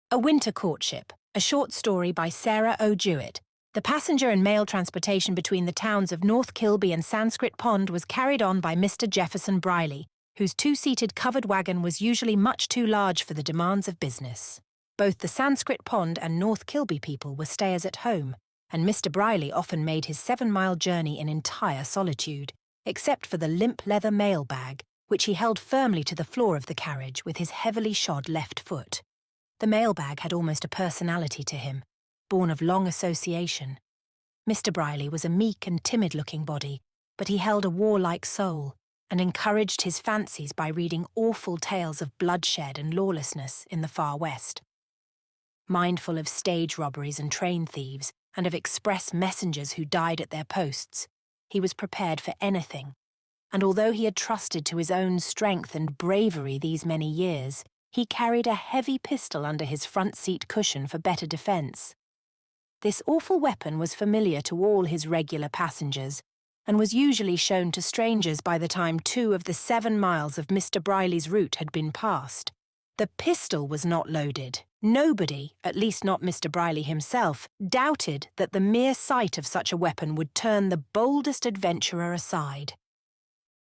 A Winter Courtship, a short story by Orne Jewett. The passenger and mail transportation between the towns of North Kilby and Sanskrit Pond was carried on by Mr. Jefferson Briley, whose two-seated covered wagon was usually much too large for the demands of business. Both the Sanskrit Pond and North Kilby people were stayers at home, and Mr. Briley often made his 7-mile journey in entire solitude, except for the limp leather mail bag, which he held firmly to the floor of the carriage with his heavily shod left foot. The mailbag had almost a personality to him, born of long association. Mr. Briley was a meek and timid-looking body, but he held a warlike soul and encouraged his fancies by reading awful tales of bloodshed and lawlessness in the far west. Mindful of stage robberies and train thieves, and of express messengers who died at their posts, he was prepared for anything, and although he had trusted to his own strength and bravery these many years, he carried a heavy pistol under his front seat cushion for better defence. This awful weapon was familiar to all his regular passengers, and was usually shown to strangers by the time 2 of the 7 miles of Mr. Briley's route had been passed. The pistol was not loaded. Nobody, at least not Mr. Briley himself, doubted that the mere sight of such a weapon would turn the boldest adventurer aside.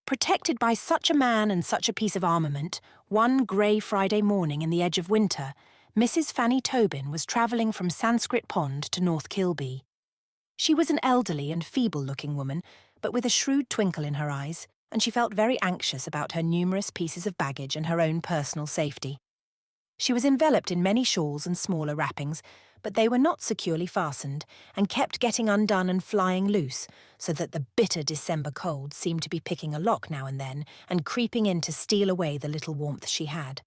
Protected by such a man and such a piece of armament, one grey Friday morning in the edge of winter, Mrs. Fanny Tobin was travelling from Sanskrit Pond to North Kilby. She was an elderly and feeble-looking woman, but with a shrewd twinkle in her eyes, and she felt very anxious about her numerous pieces of baggage and her own personal safety. She was enveloped in many shawls and smaller wrappings, but they were not securely fastened, and kept getting undone and flying loose, so that the bitter December cold seemed to be picking a lock now and then, and creeping in to steal away the little warmth she had.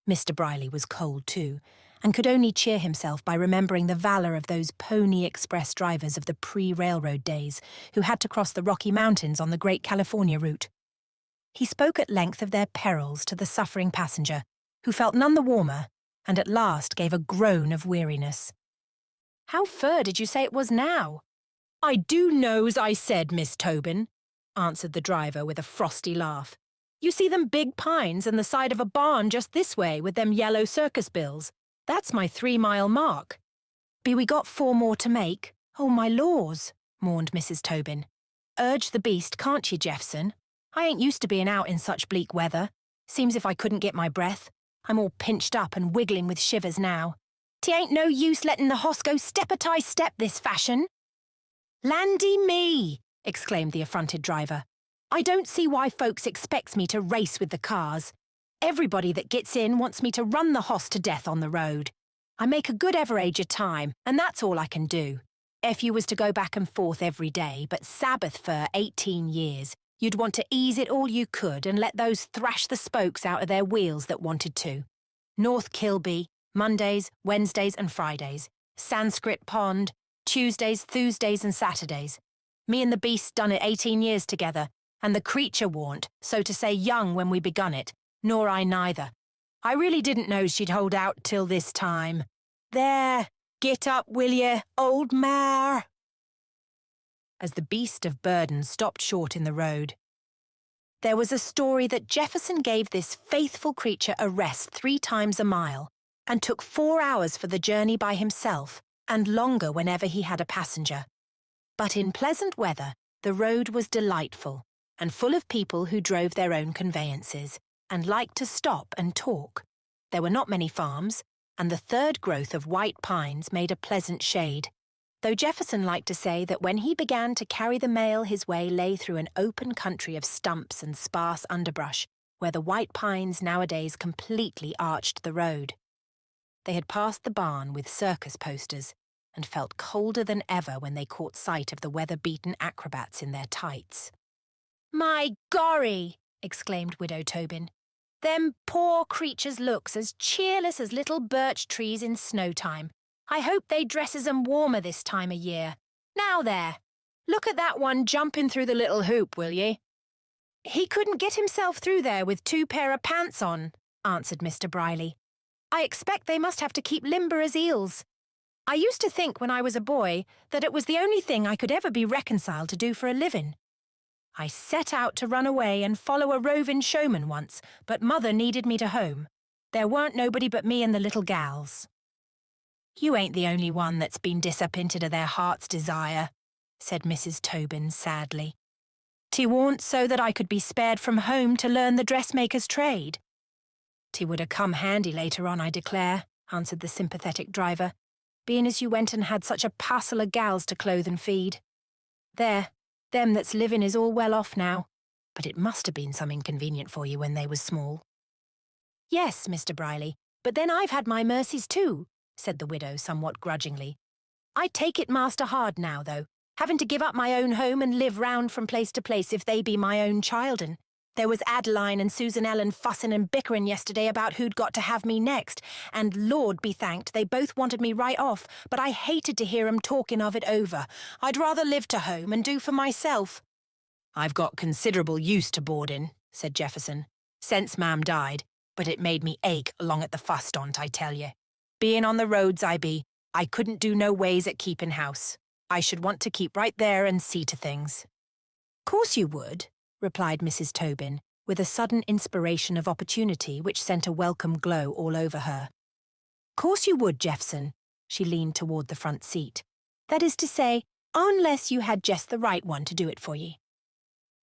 Mr. Briley was cold too, and could only cheer himself by remembering the valour of those pony express drivers of the pre-railroad days, who had to cross the Rocky Mountains on the Great California route. He spoke at length of their perils to the suffering passenger, who felt none the warmer, and at last gave a groan of weariness. "How fur did you say it was now?" "I do know's I said, Miss Tobin," answered the driver with a frosty laugh. "You see them big pines and the side of a barn just this way with them yellow circus bills. That's my 3-mile mark." "Be we got 4 more to make? Oh, my laws," mourned Mrs. Tobin. "Urge the beast, can't you, Jeffson? I ain't used to being out in such bleak weather. Seems if I couldn't get my breath. I'm all pinched up and wiggling with shivers now. 'T ain't no use letting the hoss go step-a-tie-step this fashion." "Landy me!" exclaimed the affronted driver. "I don't see why folks expects me to race with the cars. Everybody that gets in wants me to run the hoss to death on the road. I make a good average of time, and that's all I can do. If you was to go back and forth every day, but Sabbath for 18 years, you'd want to ease it all you could and let those thrash the spokes out of their wheels that wanted to. North Kilby, Mondays, Wednesdays and Fridays. Sanskrit Pond, Tuesdays, Thursdays and Saturdays. Me and the beast done it 18 years together, and the creature warn't, so to say, young when we begun it, nor I neither. I really didn't know she'd hold out till this time. There, get up, will ye, old mare?" As the beast of burden stopped short in the road. There was a story that Jefferson gave this faithful creature a rest 3 times a mile, and took 4 hours for the journey by himself, and longer whenever he had a passenger. But in pleasant weather, the road was delightful, and full of people who drove their own conveyances, and liked to stop and talk. There were not many farms, and the third growth of white pines made a pleasant shade, though Jefferson liked to say that when he began to carry the mail his way lay through an open country of stumps and sparse underbrush, where the white pines nowadays completely arched the road. They had passed the barn with circus posters, and felt colder than ever when they caught sight of the weather-beaten acrobats in their tights. "My gorry!" exclaimed Widow Tobin. "Them poor creatures looks as cheerless as little birch trees in snow-time. I hope they dresses 'em warmer this time o' year. Now there, look at that one jumping through the little hoop, will ye?" "He couldn't get himself through there with 2 pair of pants on," answered Mr. Briley. "I expect they must have to keep limber as eels. I used to think when I was a boy that it was the only thing I could ever be reconciled to do for a living. I set out to run away and follow a roving showman once, but Mother needed me to home. There weren't nobody but me and the little gals. You ain't the only one that's been disappointed of their heart's desire, said Mrs. Tobin sadly. 'T warn't so that I could be spared from home to learn the dressmaker's trade. 'T would have come handy later on, I declare, answered the sympathetic driver, being as you went and had such a passel of gals to clothe and feed. There, them that's living is all well off now, but it must have been some inconvenient for you when they was small. Yes, Mr. Briley, but then I've had my mercies too, said the widow somewhat grudgingly. I take it master hard now, though, having to give up my own home and live round from place to place if they be my own children. There was Adeline and Susan Ellen fussing and bickering yesterday about who'd got to have me next, and Lord be thanked, they both wanted me right off, but I hated to hear 'em talking of it over. I'd rather live to home and do for myself. I've got considerable use to boarding, said Jefferson, since Mam died, but it made me ache along at the fust on't, I tell ye. Being on the roads I couldn't do no ways at keeping house. I should want to keep right there and see to things. Course you would, replied Mrs. Tobin, with a sudden inspiration of opportunity which sent a welcome glow all over her. Course you would, Jeffson. She leaned toward the front seat. That is to say, unless you had just the right one to do it for ye.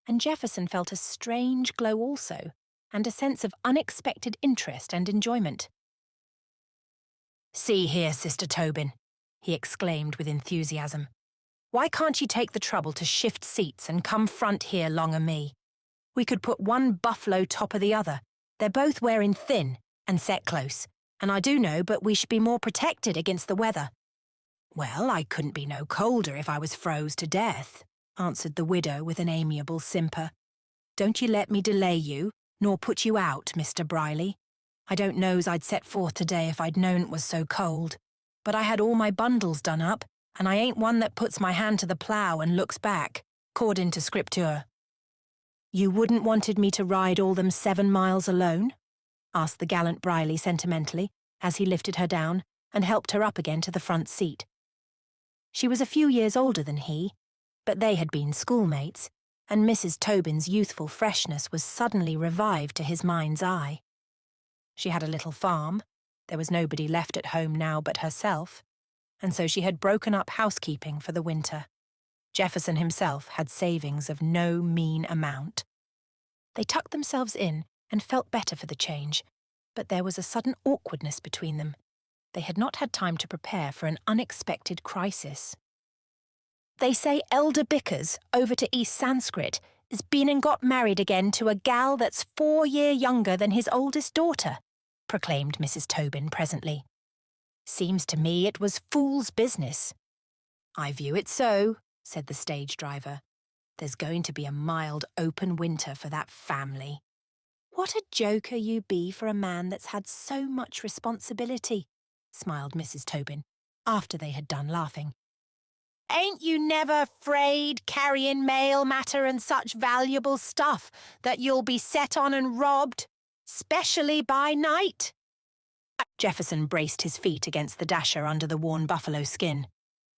And Jefferson felt a strange glow also, and a sense of unexpected interest and enjoyment. See here, Sister Tobin, he exclaimed with enthusiasm. Why can't ye take the trouble to shift seats and come front here long o' me? We could put one buffalo top o' the other. They're both wearing thin and set close, and I do know but we should be more protected against the weather. Well, I couldn't be no colder if I was froze to death, answered the widow with an amiable simper. Don't ye let me delay you, nor put you out, Mr. Briley. I don't know's I'd set forth today if I'd known it was so cold, but I had all my bundles done up, and I ain't one that puts my hand to the plough and looks back, according to Scripture. You wouldn't wanted me to ride all them 7 miles alone? Asked the gallant Briley sentimentally, as he lifted her down and helped her up again to the front seat. She was a few years older than he, but they had been schoolmates, and Mrs. Tobin's youthful freshness was suddenly revived to his mind's eye. She had a little farm, there was nobody left at home now but herself, and so she had broken up housekeeping for the winter. Jefferson himself had savings of no mean amount. They tucked themselves in and felt better for the change, but there was a sudden awkwardness between them. They had not had time to prepare for an unexpected crisis. They say Elder Bickers, over to East Sanskrit, has been and got married again to a gal that's 4 year younger than his oldest daughter, proclaimed Mrs. Tobin presently. Seems to me it was fool's business. I view it so, said the stage driver. There's going to be a mild, open winter for that family. What a joker you be for a man that's had so much responsibility, smiled Mrs. Tobin, after they had done laughing. Ain't you never afraid carrying mail matter and such valuable stuff that you'll be set on and robbed, specially by night? Jefferson braced his feet against the dasher under the worn buffalo skin.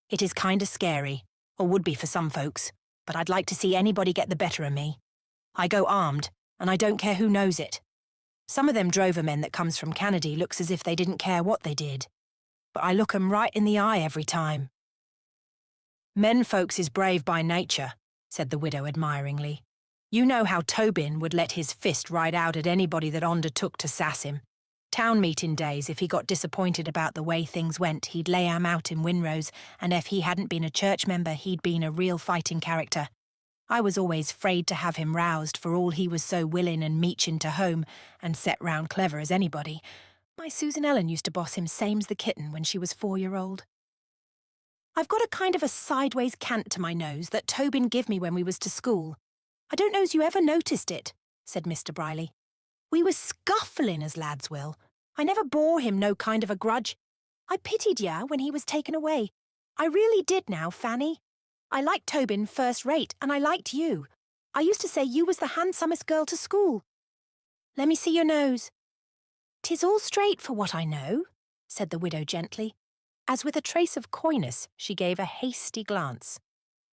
It is kinda scary, or would be for some folks, but I'd like to see anybody get the better of me. I go armed, and I don't care who knows it. Some of them drover men that comes from Canady looks as if they didn't care what they did, but I look 'em right in the eye every time. Men folks is brave by nature, said the widow admiringly. You know how Tobin would let his fist ride out at anybody that undertook to sass him. Town meeting days, if he got disappointed about the way things went, he'd lay 'em out in Winrose, and if he hadn't been a church member, he'd been a real fighting character. I was always 'fraid to have him roused, for all he was so willing and meechin' to home, and set round clever as anybody. My Susan Ellen used to boss him same's the kitten when she was 4-year-old. I've got a kind of a sideways cant to my nose that Tobin give me when we was to school. I don't know's you ever noticed it, said Mr. Briley. We was scuffling as lads will. I never bore him no kind of a grudge. I pitied ya when he was taken away. I really did now, Fanny. I liked Tobin first rate, and I liked you. I used to say you was the handsomest girl to school. Let me see your nose. 'Tis all straight for what I know, said the widow gently, as with a trace of coyness she gave a hasty glance.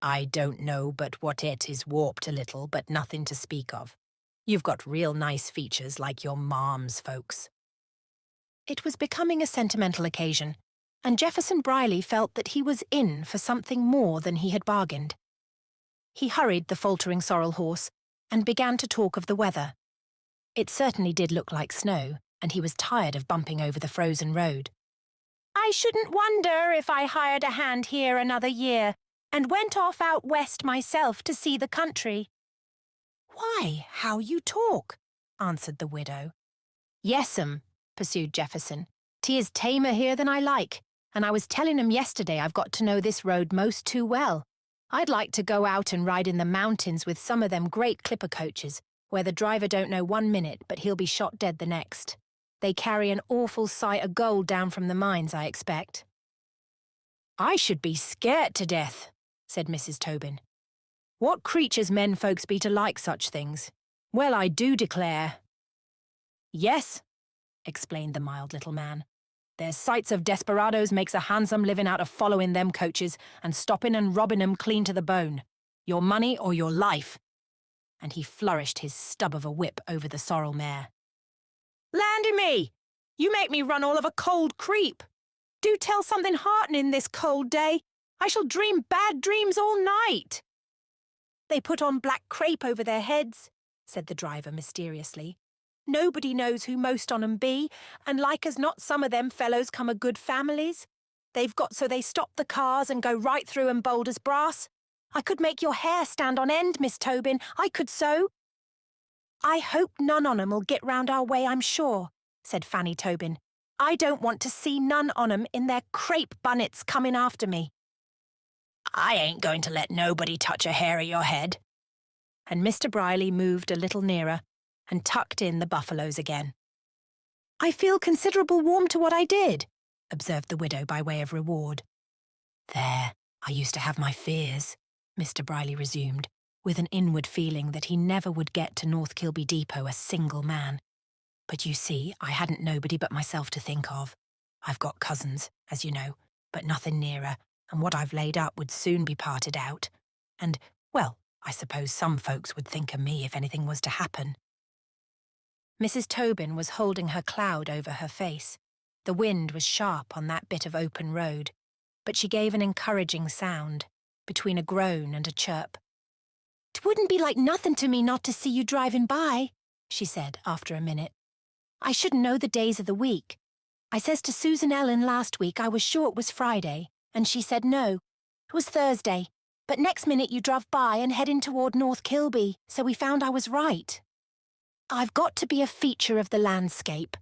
I don't know but what it is warped a little, but nothing to speak of. You've got real nice features like your marm's folks. It was becoming a sentimental occasion, and Jefferson Briley felt that he was in for something more than he had bargained. He hurried the faltering sorrel horse and began to talk of the weather. It certainly did look like snow, and he was tired of bumping over the frozen road. "I shouldn't wonder if I hired a hand here another year and went off out west myself to see the country." "Why, how you talk," answered the widow. "Yes'm," pursued Jefferson. "'Tis tamer here than I like, and I was telling 'em yesterday I've got to know this road most too well. I'd like to go out and ride in the mountains with some of them great clipper coaches, where the driver don't know 1 minute, but he'll be shot dead the next. They carry an awful sight of gold down from the mines, I expect." "I should be scared to death," said Mrs. Tobin. "What creatures men folks be to like such things. Well, I do declare." "Yes," explained the mild little man. "There's sights of desperadoes makes a handsome living out of following them coaches and stopping and robbing 'em clean to the bone. Your money or your life." And he flourished his stub of a whip over the sorrel mare. "Landy me! You make me run all of a cold creep. Do tell something heartening this cold day. I shall dream bad dreams all night." "They put on black crape over their heads," said the driver mysteriously. "Nobody knows who most on 'em be, and like as not some of them fellows come of good families. They've got so they stop the cars and go right through 'em bold as brass. I could make your hair stand on end, Miss Tobin, I could so." "I hope none on 'em'll get round our way, I'm sure," said Fanny Tobin. "I don't want to see none on 'em in their crape bunnets coming after me." "I ain't going to let nobody touch a hair of your head." And Mr. Briley moved a little nearer and tucked in the buffaloes again. "I feel considerable warm to what I did," observed the widow by way of reward. "There, I used to have my fears," Mr. Briley resumed, with an inward feeling that he never would get to North Kilby Depot a single man. "But you see, I hadn't nobody but myself to think of. I've got cousins, as you know, but nothing nearer, and what I've laid up would soon be parted out. And, well, I suppose some folks would think of me if anything was to happen." Mrs. Tobin was holding her cloud over her face. The wind was sharp on that bit of open road, but she gave an encouraging sound, between a groan and a chirp. "'Twouldn't be like nothing to me not to see you driving by," she said after a minute. "I shouldn't know the days of the week. I says to Susan Ellen last week I was sure it was Friday, and she said no, it was Thursday, but next minute you drove by and heading toward North Kilby, so we found I was right." "I've got to be a feature of the landscape,"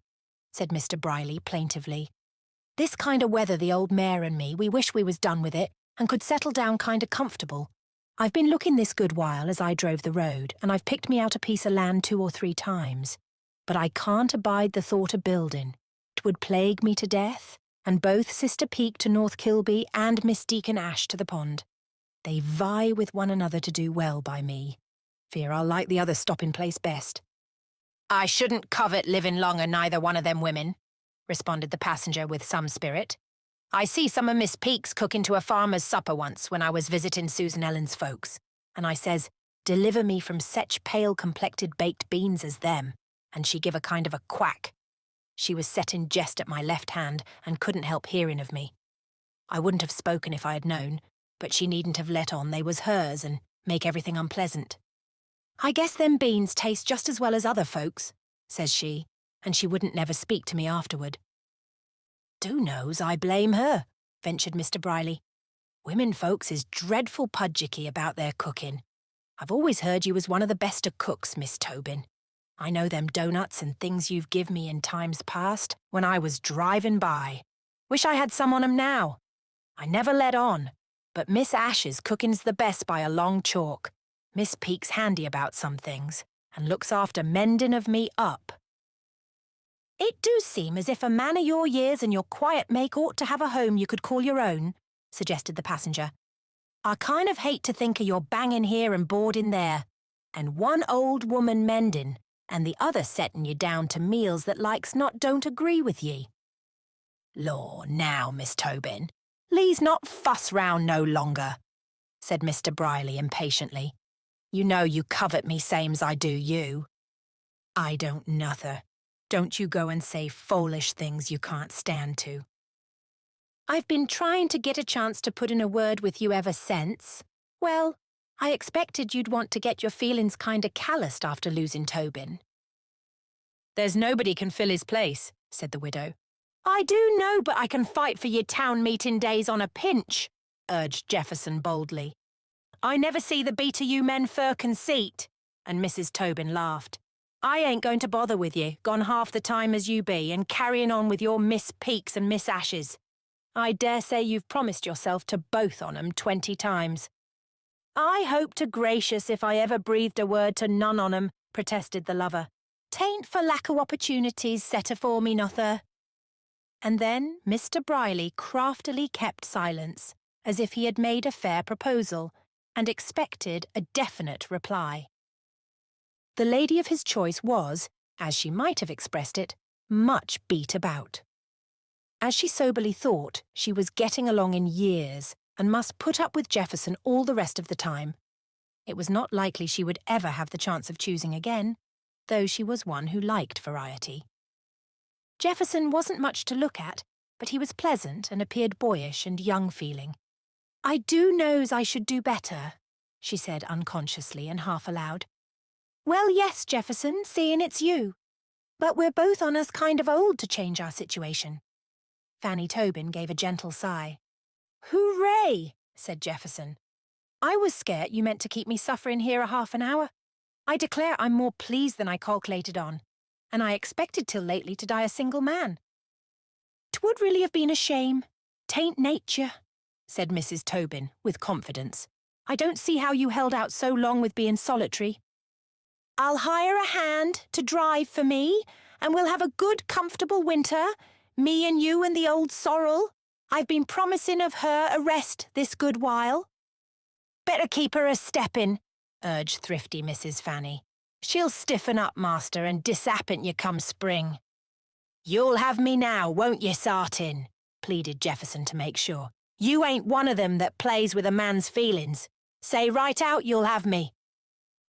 said Mr. Briley plaintively. "This kind of weather the old mare and me, we wish we was done with it and could settle down kind of comfortable. I've been looking this good while as I drove the road, and I've picked me out a piece of land 2 or 3 times. But I can't abide the thought of building. 'Twould plague me to death, and both Sister Peak to North Kilby and Miss Deacon Ash to the pond. They vie with one another to do well by me. Fear I'll like the other stopping place best." "I shouldn't covet living longer neither one of them women," responded the passenger with some spirit. "I see some of Miss Peak's cooking to a farmer's supper once when I was visiting Susan Ellen's folks, and I says, 'Deliver me from sech pale-complected baked beans as them,' and she give a kind of a quack. She was set in jest at my left hand and couldn't help hearing of me. I wouldn't have spoken if I had known, but she needn't have let on they was hers and make everything unpleasant. 'I guess them beans taste just as well as other folks,' says she, and she wouldn't never speak to me afterward." "Do knows I blame her," ventured Mr. Briley. "Women folks is dreadful pudgicky about their cooking. I've always heard you was one of the best of cooks, Miss Tobin. I know them doughnuts and things you've give me in times past when I was driving by. Wish I had some on 'em now. I never let on, but Miss Ash's cooking's the best by a long chalk. Miss Peak's handy about some things, and looks after mending of me up." "It do seem as if a man of your years and your quiet make ought to have a home you could call your own," suggested the passenger. "I kind of hate to think of your banging here and boarding there, and one old woman mending, and the other setting you down to meals that likes not don't agree with ye." "Law, now, Miss Tobin, lee's not fuss round no longer," said Mr. Briley impatiently. "You know you covet me same's I do you." "I don't nother," Don't you go and say foolish things you can't stand to. I've been trying to get a chance to put in a word with you ever since. Well, I expected you'd want to get your feelings kinda calloused after losing Tobin. There's nobody can fill his place, said the widow. I do know, but I can fight for your town meeting days on a pinch, urged Jefferson boldly. I never see the beat of you men for conceit, and Mrs. Tobin laughed. I ain't going to bother with you, gone half the time as you be, and carrying on with your Miss Peaks and Miss Ashes. I dare say you've promised yourself to both on 'em 20 times. I hope to gracious if I ever breathed a word to none on 'em, protested the lover. Tain't for lack o' opportunities set afore me, nother. And then Mr. Briley craftily kept silence, as if he had made a fair proposal, and expected a definite reply. The lady of his choice was, as she might have expressed it, much beat about. As she soberly thought, she was getting along in years, and must put up with Jefferson all the rest of the time. It was not likely she would ever have the chance of choosing again, though she was one who liked variety. Jefferson wasn't much to look at, but he was pleasant and appeared boyish and young-feeling. I do knows I should do better, she said unconsciously and half aloud. Well, yes, Jefferson, seeing it's you. But we're both on us kind of old to change our situation. Fanny Tobin gave a gentle sigh. Hooray, said Jefferson. I was scared you meant to keep me suffering here a half an hour. I declare I'm more pleased than I calculated on, and I expected till lately to die a single man. 'Twould really have been a shame. 'Tain't nature, said Mrs. Tobin with confidence. I don't see how you held out so long with being solitary. I'll hire a hand to drive for me, and we'll have a good, comfortable winter, me and you and the old sorrel. I've been promising of her a rest this good while. Better keep her a-steppin', urged thrifty Mrs. Fanny. She'll stiffen up, master, and disappint you come spring. You'll have me now, won't ye, sartin? Pleaded Jefferson to make sure. You ain't one of them that plays with a man's feelings. Say right out you'll have me.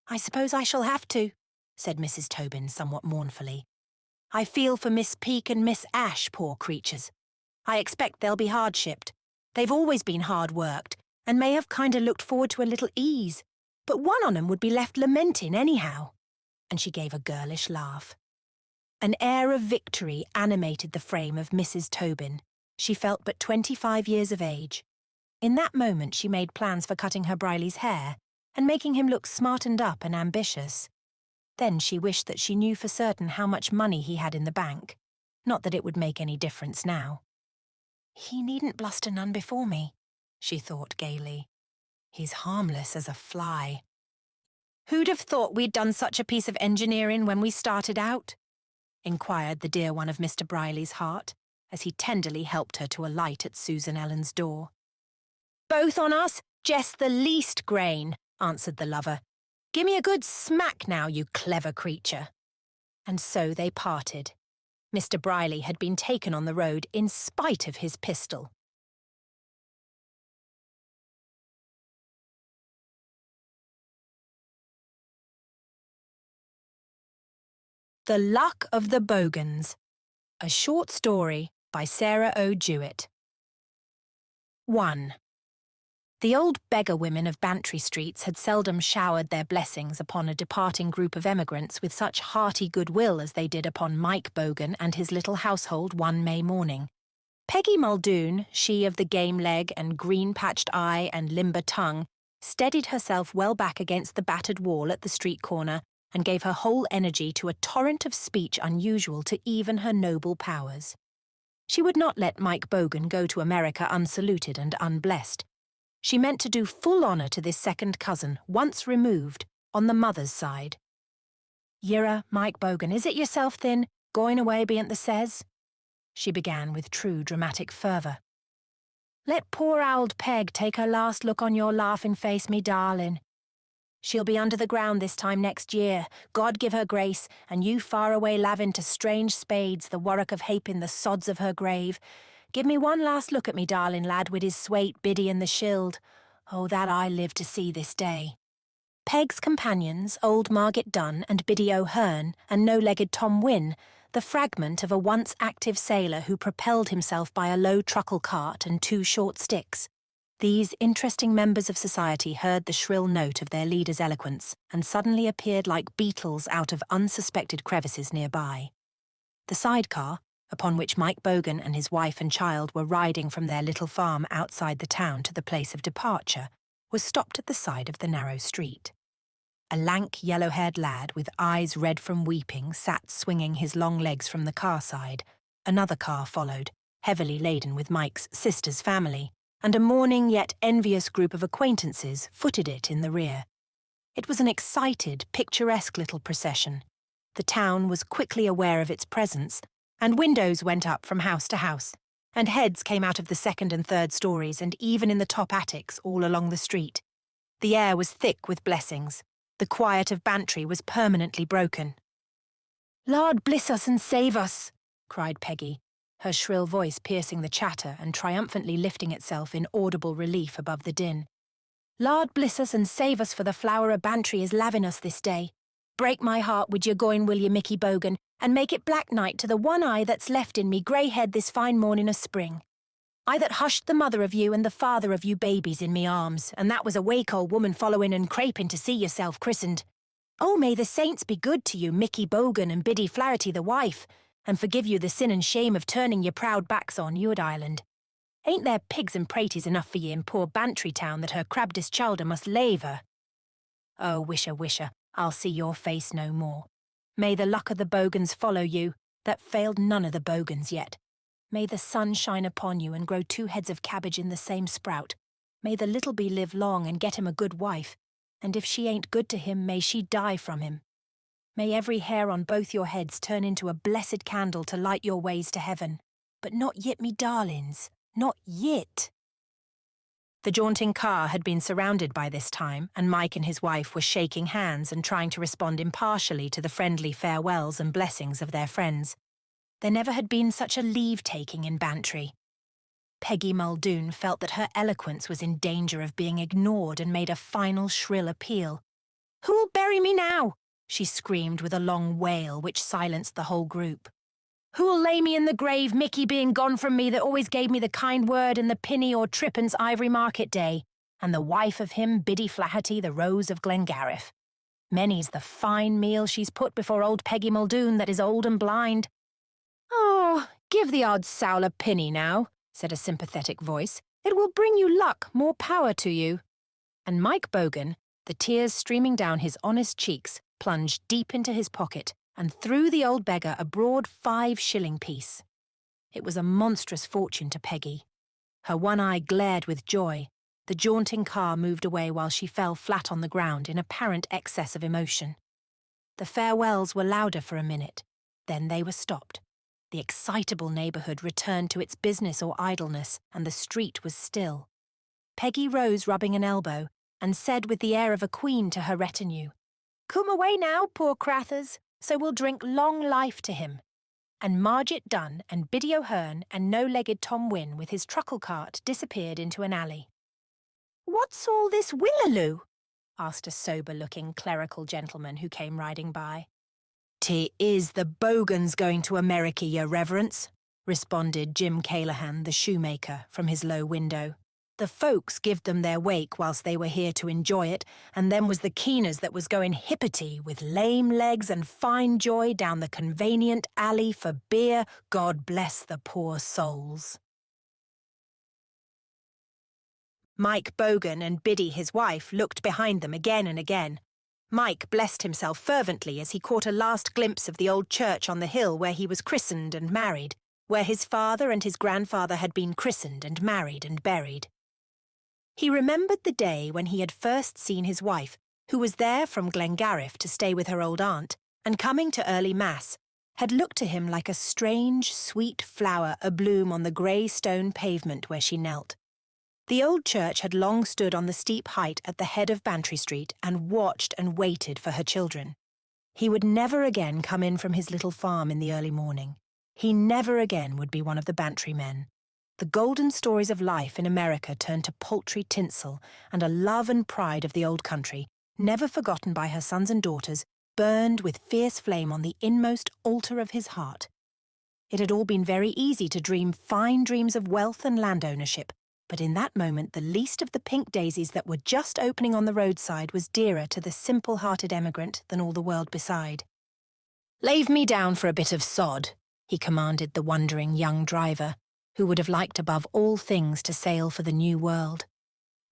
I suppose I shall have to, said Mrs. Tobin somewhat mournfully. I feel for Miss Peake and Miss Ash, poor creatures. I expect they'll be hard-shipped. They've always been hard-worked, and may have kind of looked forward to a little ease, but one on 'em would be left lamenting anyhow. And she gave a girlish laugh. An air of victory animated the frame of Mrs. Tobin. She felt but 25 years of age. In that moment she made plans for cutting her Briley's hair and making him look smartened up and ambitious. Then she wished that she knew for certain how much money he had in the bank. Not that it would make any difference now. He needn't bluster none before me, she thought gaily. He's harmless as a fly. Who'd have thought we'd done such a piece of engineering when we started out? Inquired the dear one of Mr. Briley's heart, as he tenderly helped her to alight at Susan Ellen's door. Both on us, just the least grain, answered the lover. Give me a good smack now, you clever creature. And so they parted. Mr. Briley had been taken on the road in spite of his pistol. The Luck of the Bogans, a short story by Sarah O. Jewett. 1. The old beggar women of Bantry streets had seldom showered their blessings upon a departing group of emigrants with such hearty goodwill as they did upon Mike Bogan and his little household one May morning. Peggy Muldoon, she of the game leg and green-patched eye and limber tongue, steadied herself well back against the battered wall at the street corner and gave her whole energy to a torrent of speech unusual to even her noble powers. She would not let Mike Bogan go to America unsaluted and unblessed. She meant to do full honour to this second cousin, once removed, on the mother's side. Yirra, Mike Bogan, is it yourself, then, going away bean't the says? She began with true dramatic fervour. Let poor ould Peg take her last look on your laughing face, me darling. She'll be under the ground this time next year, God give her grace, and you far away lavin to strange spades the worrock of haping the sods of her grave. Give me one last look at me darling lad wid his swate Biddy and the shield. Oh, that I live to see this day. Peg's companions, old Margaret Dunn and Biddy O'Hearn and no-legged Tom Wynne, the fragment of a once active sailor who propelled himself by a low truckle cart and 2 short sticks. These interesting members of society heard the shrill note of their leader's eloquence and suddenly appeared like beetles out of unsuspected crevices nearby. The sidecar, upon which Mike Bogan and his wife and child were riding from their little farm outside the town to the place of departure, was stopped at the side of the narrow street. A lank, yellow-haired lad with eyes red from weeping sat swinging his long legs from the car side. Another car followed, heavily laden with Mike's sister's family, and a mourning yet envious group of acquaintances footed it in the rear. It was an excited, picturesque little procession. The town was quickly aware of its presence, and windows went up from house to house, and heads came out of the 2nd and 3rd stories and even in the top attics all along the street. The air was thick with blessings. The quiet of Bantry was permanently broken. "Lord bliss us and save us," cried Peggy, her shrill voice piercing the chatter and triumphantly lifting itself in audible relief above the din. "Lord bliss us and save us, for the flower o' Bantry is lavin' us this day. Break my heart wid your going, will ye, Mickey Bogan, and make it black night to the one eye that's left in me grey head this fine morning o' spring. I that hushed the mother of you and the father of you babies in me arms, and that was a wake old woman following and craping to see yourself christened. Oh, may the saints be good to you, Mickey Bogan and Biddy Flaherty the wife, and forgive you the sin and shame of turning your proud backs on Ewart Island. Ain't there pigs and praties enough for ye in poor Bantry town that her crabdest childer must lave her? Oh, wisher, I'll see your face no more. May the luck of the Bogans follow you, that failed none of the Bogans yet. May the sun shine upon you and grow 2 heads of cabbage in the same sprout. May the little bee live long and get him a good wife, and if she ain't good to him, may she die from him. May every hair on both your heads turn into a blessed candle to light your ways to heaven. But not yit, me darlings, not yit." The jaunting car had been surrounded by this time, and Mike and his wife were shaking hands and trying to respond impartially to the friendly farewells and blessings of their friends. There never had been such a leave-taking in Bantry. Peggy Muldoon felt that her eloquence was in danger of being ignored and made a final shrill appeal. "Who'll bury me now?" she screamed with a long wail which silenced the whole group. "Who'll lay me in the grave, Mickey being gone from me that always gave me the kind word in the pinny or trippence ivory market day, and the wife of him, Biddy Flaherty, the rose of Glengariff. Many's the fine meal she's put before old Peggy Muldoon that is old and blind." "Oh, give the odd sowl a pinny now," said a sympathetic voice. "It will bring you luck, more power to you." And Mike Bogan, the tears streaming down his honest cheeks, plunged deep into his pocket and threw the old beggar a broad 5-shilling piece. It was a monstrous fortune to Peggy. Her one eye glared with joy. The jaunting car moved away while she fell flat on the ground in apparent excess of emotion. The farewells were louder for a minute. Then they were stopped. The excitable neighbourhood returned to its business or idleness, and the street was still. Peggy rose rubbing an elbow, and said with the air of a queen to her retinue, "Come away now, poor crathers, so we'll drink long life to him." And Margaret Dunn and Biddy O'Hearn and no-legged Tom Wynne with his truckle cart disappeared into an alley. "What's all this willaloo?" asked a sober-looking clerical gentleman who came riding by. "'T is the Bogans going to America, your reverence," responded Jim Calahan, the shoemaker, from his low window. "The folks gived them their wake whilst they were here to enjoy it, and them was the keeners that was going hippity with lame legs and fine joy down the convenient alley for beer, God bless the poor souls." Mike Bogan and Biddy, his wife, looked behind them again and again. Mike blessed himself fervently as he caught a last glimpse of the old church on the hill where he was christened and married, where his father and his grandfather had been christened and married and buried. He remembered the day when he had first seen his wife, who was there from Glengariff to stay with her old aunt, and coming to early mass, had looked to him like a strange, sweet flower abloom on the grey stone pavement where she knelt. The old church had long stood on the steep height at the head of Bantry Street and watched and waited for her children. He would never again come in from his little farm in the early morning. He never again would be one of the Bantry men. The golden stories of life in America turned to paltry tinsel, and a love and pride of the old country never forgotten by her sons and daughters, burned with fierce flame on the inmost altar of his heart. It had all been very easy to dream fine dreams of wealth and land ownership, but in that moment the least of the pink daisies that were just opening on the roadside was dearer to the simple-hearted emigrant than all the world beside. "Lave me down for a bit of sod," he commanded the wondering young driver, who would have liked above all things to sail for the new world.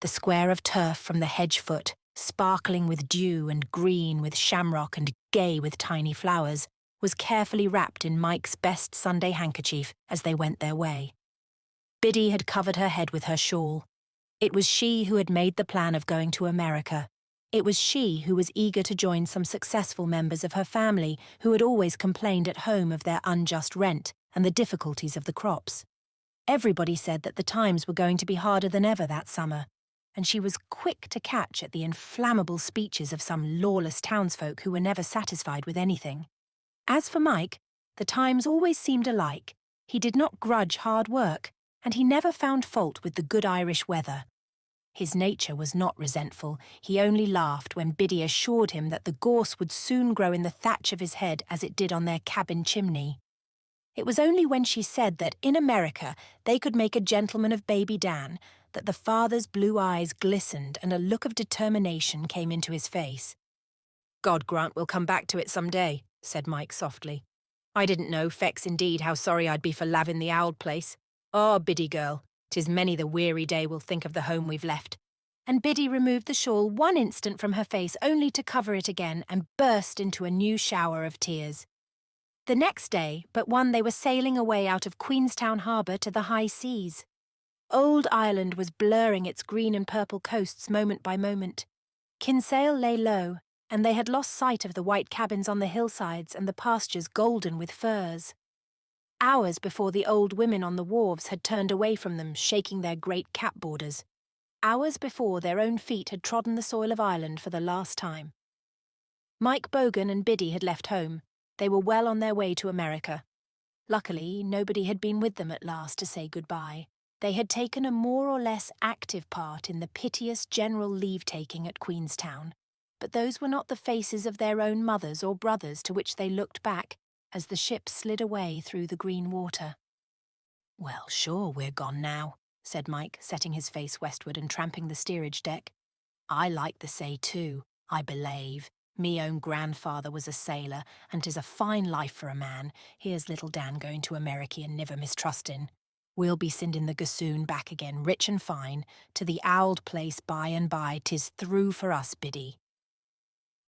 The square of turf from the hedge foot, sparkling with dew and green with shamrock and gay with tiny flowers, was carefully wrapped in Mike's best Sunday handkerchief as they went their way. Biddy had covered her head with her shawl. It was she who had made the plan of going to America. It was she who was eager to join some successful members of her family who had always complained at home of their unjust rent and the difficulties of the crops. Everybody said that the times were going to be harder than ever that summer, and she was quick to catch at the inflammable speeches of some lawless townsfolk who were never satisfied with anything. As for Mike, the times always seemed alike. He did not grudge hard work, and he never found fault with the good Irish weather. His nature was not resentful. He only laughed when Biddy assured him that the gorse would soon grow in the thatch of his head as it did on their cabin chimney. It was only when she said that in America they could make a gentleman of baby Dan that the father's blue eyes glistened and a look of determination came into his face. "God grant we'll come back to it some day," said Mike softly. "I didn't know, fex indeed, how sorry I'd be for lavin the ould place. Oh, Biddy girl, 'tis many the weary day we'll think of the home we've left." And Biddy removed the shawl one instant from her face only to cover it again and burst into a new shower of tears. The next day, but one, they were sailing away out of Queenstown harbour to the high seas. Old Ireland was blurring its green and purple coasts moment by moment. Kinsale lay low, and they had lost sight of the white cabins on the hillsides and the pastures golden with furze. Hours before the old women on the wharves had turned away from them, shaking their great cap borders. Hours before their own feet had trodden the soil of Ireland for the last time. Mike Bogan and Biddy had left home. They were well on their way to America. Luckily, nobody had been with them at last to say goodbye. They had taken a more or less active part in the piteous general leave-taking at Queenstown, but those were not the faces of their own mothers or brothers to which they looked back as the ship slid away through the green water. "Well, sure, we're gone now," said Mike, setting his face westward and tramping the steerage deck. "I like the say too, I belave. Me own grandfather was a sailor, and 'tis a fine life for a man. Here's little Dan going to America and niver mistrustin'. We'll be sending the gossoon back again, rich and fine, to the owld place by and by. 'Tis through for us, Biddy."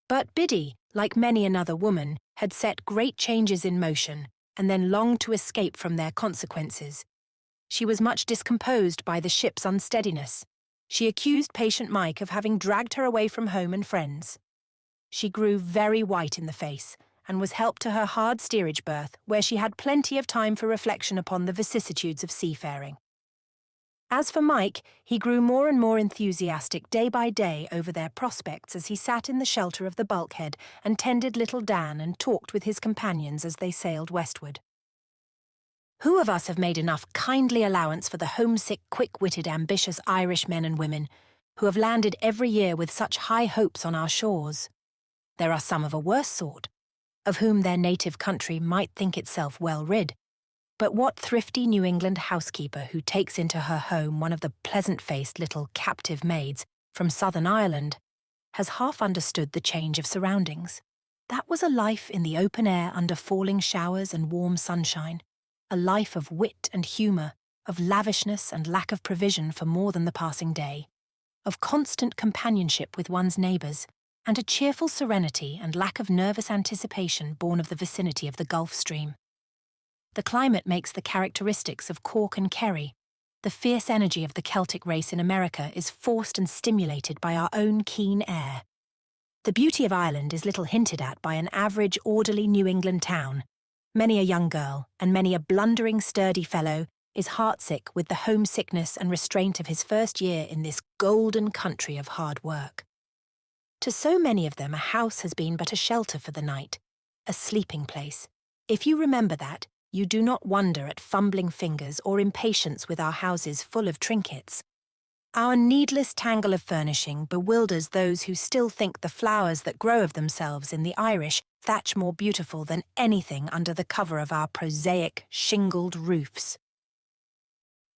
But Biddy, like many another woman, had set great changes in motion, and then longed to escape from their consequences. She was much discomposed by the ship's unsteadiness. She accused patient Mike of having dragged her away from home and friends. She grew very white in the face, and was helped to her hard steerage berth, where she had plenty of time for reflection upon the vicissitudes of seafaring. As for Mike, he grew more and more enthusiastic day by day over their prospects as he sat in the shelter of the bulkhead and tended little Dan and talked with his companions as they sailed westward. Who of us have made enough kindly allowance for the homesick, quick-witted, ambitious Irish men and women who have landed every year with such high hopes on our shores? There are some of a worse sort, of whom their native country might think itself well rid. But what thrifty New England housekeeper who takes into her home one of the pleasant-faced little captive maids from Southern Ireland has half understood the change of surroundings? That was a life in the open air under falling showers and warm sunshine, a life of wit and humour, of lavishness and lack of provision for more than the passing day, of constant companionship with one's neighbours, and a cheerful serenity and lack of nervous anticipation born of the vicinity of the Gulf Stream. The climate makes the characteristics of Cork and Kerry. The fierce energy of the Celtic race in America is forced and stimulated by our own keen air. The beauty of Ireland is little hinted at by an average, orderly New England town. Many a young girl, and many a blundering, sturdy fellow, is heartsick with the homesickness and restraint of his first year in this golden country of hard work. To so many of them, a house has been but a shelter for the night, a sleeping place. If you remember that, you do not wonder at fumbling fingers or impatience with our houses full of trinkets. Our needless tangle of furnishing bewilders those who still think the flowers that grow of themselves in the Irish thatch more beautiful than anything under the cover of our prosaic, shingled roofs.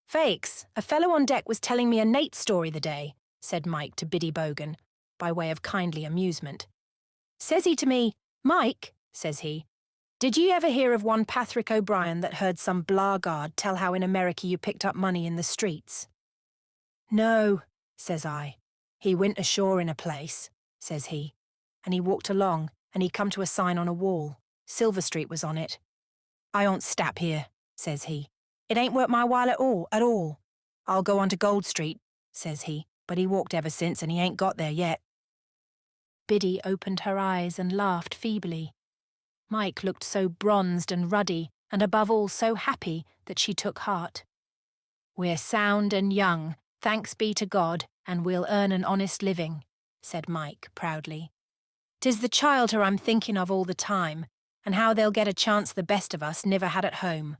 "Faix, a fellow on deck was telling me a Nate story the day," said Mike to Biddy Bogan, by way of kindly amusement. "Says he to me, 'Mike,' says he, 'did ye ever hear of one Patrick O'Brien that heard some blackguard tell how in America you picked up money in the streets?' 'No,' says I. 'He went ashore in a place,' says he, and he walked along, and he come to a sign on a wall. Silver Street was on it. 'I won't stap here,' says he. 'It ain't worth my while at all. I'll go on to Gold Street,' says he, but he walked ever since and he ain't got there yet." Biddy opened her eyes and laughed feebly. Mike looked so bronzed and ruddy, and above all so happy, that she took heart. "We're sound and young, thanks be to God, and we'll earn an honest living," said Mike proudly. "'Tis the childher I'm thinking of all the time, and how they'll get a chance the best of us niver had at home.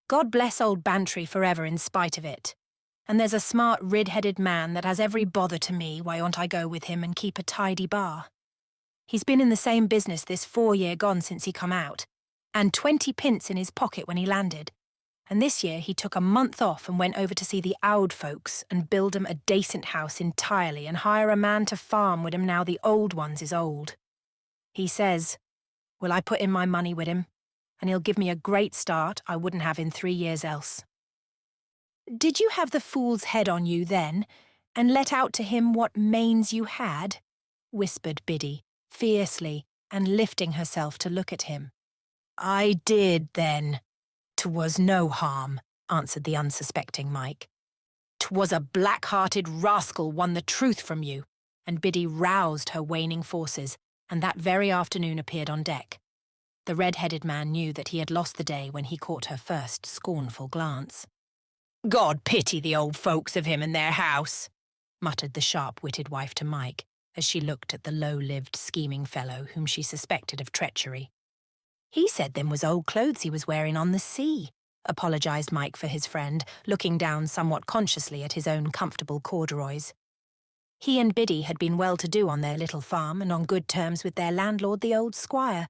God bless old Bantry forever in spite of it. And there's a smart rid-headed man that has every bother to me why on't I go with him and keep a tidy bar. He's been in the same business this 4 year gone since he come out, and 20 pence in his pocket when he landed. And this year he took a month off and went over to see the owd folks and build 'em a decent house entirely and hire a man to farm with 'em now the old ones is old. He says, will I put in my money with him, and he'll give me a great start I wouldn't have in 3 years else." "Did you have the fool's head on you then, and let out to him what mains you had?" whispered Biddy, fiercely, and lifting herself to look at him. "I did, then. 'Twas no harm," answered the unsuspecting Mike. "'Twas a black-hearted rascal won the truth from you," and Biddy roused her waning forces, and that very afternoon appeared on deck. The red-headed man knew that he had lost the day when he caught her first scornful glance. "God pity the old folks of him and their house," muttered the sharp-witted wife to Mike, as she looked at the low-lived, scheming fellow whom she suspected of treachery. "He said them was old clothes he was wearing on the sea," apologised Mike for his friend, looking down somewhat consciously at his own comfortable corduroys. He and Biddy had been well-to-do on their little farm and on good terms with their landlord, the old squire.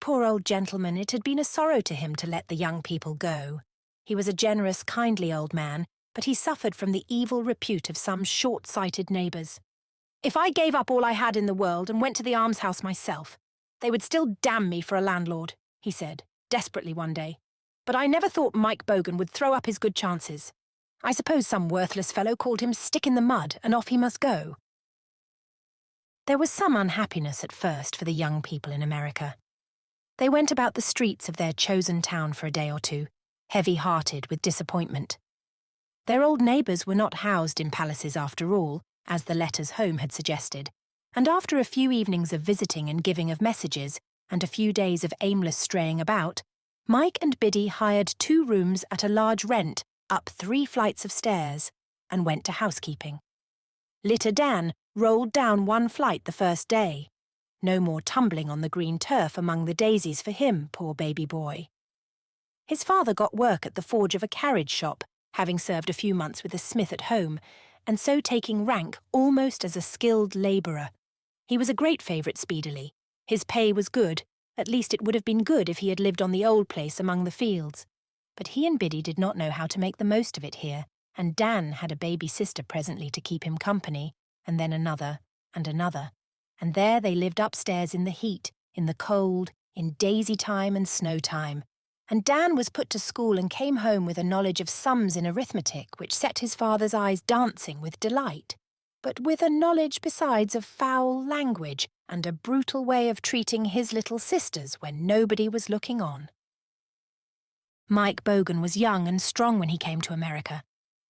Poor old gentleman, it had been a sorrow to him to let the young people go. He was a generous, kindly old man, but he suffered from the evil repute of some short-sighted neighbours. "If I gave up all I had in the world and went to the almshouse myself, they would still damn me for a landlord," he said, desperately one day. "But I never thought Mike Bogan would throw up his good chances. I suppose some worthless fellow called him stick in the mud, and off he must go." There was some unhappiness at first for the young people in America. They went about the streets of their chosen town for a day or two, heavy-hearted with disappointment. Their old neighbours were not housed in palaces after all, as the letters home had suggested, and after a few evenings of visiting and giving of messages, and a few days of aimless straying about, Mike and Biddy hired 2 rooms at a large rent up 3 flights of stairs, and went to housekeeping. Little Dan rolled down 1 flight the first day. No more tumbling on the green turf among the daisies for him, poor baby boy. His father got work at the forge of a carriage shop, having served a few months with a smith at home, and so taking rank almost as a skilled labourer. He was a great favourite speedily. His pay was good, at least it would have been good if he had lived on the old place among the fields. But he and Biddy did not know how to make the most of it here, and Dan had a baby sister presently to keep him company, and then another, and there they lived upstairs in the heat, in the cold, in daisy time and snow time. And Dan was put to school and came home with a knowledge of sums in arithmetic which set his father's eyes dancing with delight, but with a knowledge besides of foul language and a brutal way of treating his little sisters when nobody was looking on. Mike Bogan was young and strong when he came to America,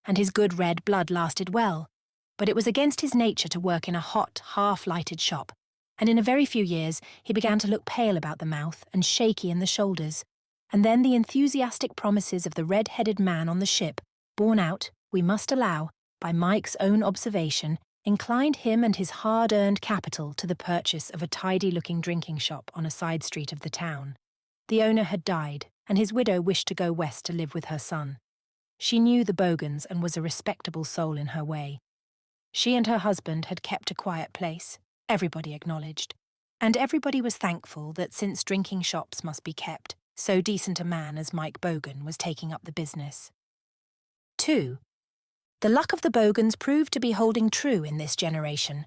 and his good red blood lasted well, but it was against his nature to work in a hot, half-lighted shop, and in a very few years he began to look pale about the mouth and shaky in the shoulders. And then the enthusiastic promises of the red-headed man on the ship, borne out, we must allow, by Mike's own observation, inclined him and his hard-earned capital to the purchase of a tidy-looking drinking shop on a side street of the town. The owner had died, and his widow wished to go west to live with her son. She knew the Bogans and was a respectable soul in her way, She and her husband had kept a quiet place, everybody acknowledged, and everybody was thankful that since drinking shops must be kept, so decent a man as Mike Bogan was taking up the business. 2. The luck of the Bogans proved to be holding true in this generation.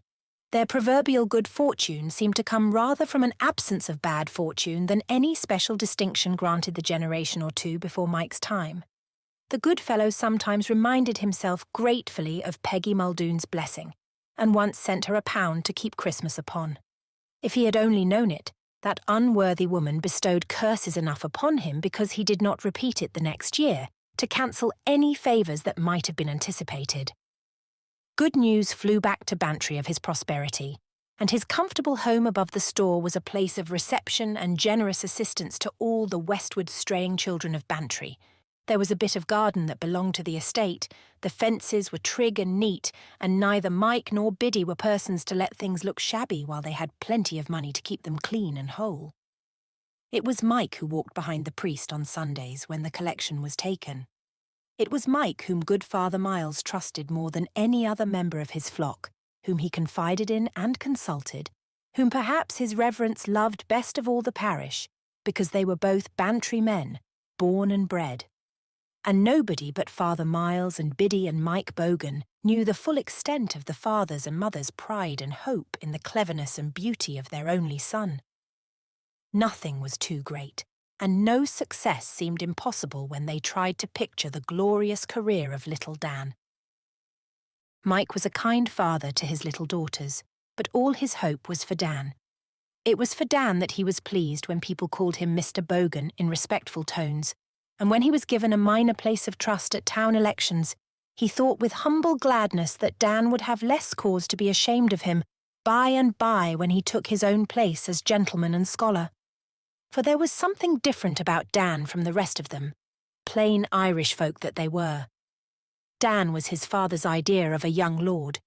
Their proverbial good fortune seemed to come rather from an absence of bad fortune than any special distinction granted the generation or two before Mike's time. The good fellow sometimes reminded himself gratefully of Peggy Muldoon's blessing, and once sent her £1 to keep Christmas upon. If he had only known it, that unworthy woman bestowed curses enough upon him because he did not repeat it the next year, to cancel any favours that might have been anticipated. Good news flew back to Bantry of his prosperity, and his comfortable home above the store was a place of reception and generous assistance to all the westward straying children of Bantry. There was a bit of garden that belonged to the estate, the fences were trig and neat, and neither Mike nor Biddy were persons to let things look shabby while they had plenty of money to keep them clean and whole. It was Mike who walked behind the priest on Sundays when the collection was taken. It was Mike whom good Father Miles trusted more than any other member of his flock, whom he confided in and consulted, whom perhaps his reverence loved best of all the parish, because they were both Bantry men, born and bred. And nobody but Father Miles and Biddy and Mike Bogan knew the full extent of the father's and mother's pride and hope in the cleverness and beauty of their only son. Nothing was too great, and no success seemed impossible when they tried to picture the glorious career of little Dan. Mike was a kind father to his little daughters, but all his hope was for Dan. It was for Dan that he was pleased when people called him Mr. Bogan in respectful tones, and when he was given a minor place of trust at town elections, he thought with humble gladness that Dan would have less cause to be ashamed of him by and by when he took his own place as gentleman and scholar. For there was something different about Dan from the rest of them, plain Irish folk that they were. Dan was his father's idea of a young lord.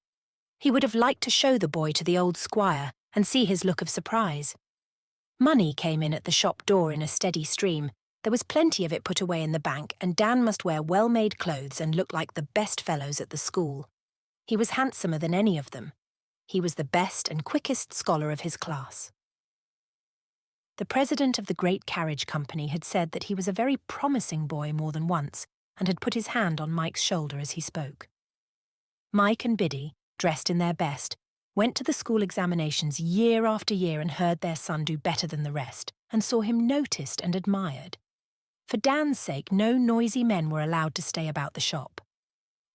He would have liked to show the boy to the old squire and see his look of surprise. Money came in at the shop door in a steady stream. There was plenty of it put away in the bank, and Dan must wear well-made clothes and look like the best fellows at the school. He was handsomer than any of them. He was the best and quickest scholar of his class. The president of the great carriage company had said that he was a very promising boy more than once, and had put his hand on Mike's shoulder as he spoke. Mike and Biddy, dressed in their best, went to the school examinations year after year and heard their son do better than the rest, and saw him noticed and admired. For Dan's sake, no noisy men were allowed to stay about the shop.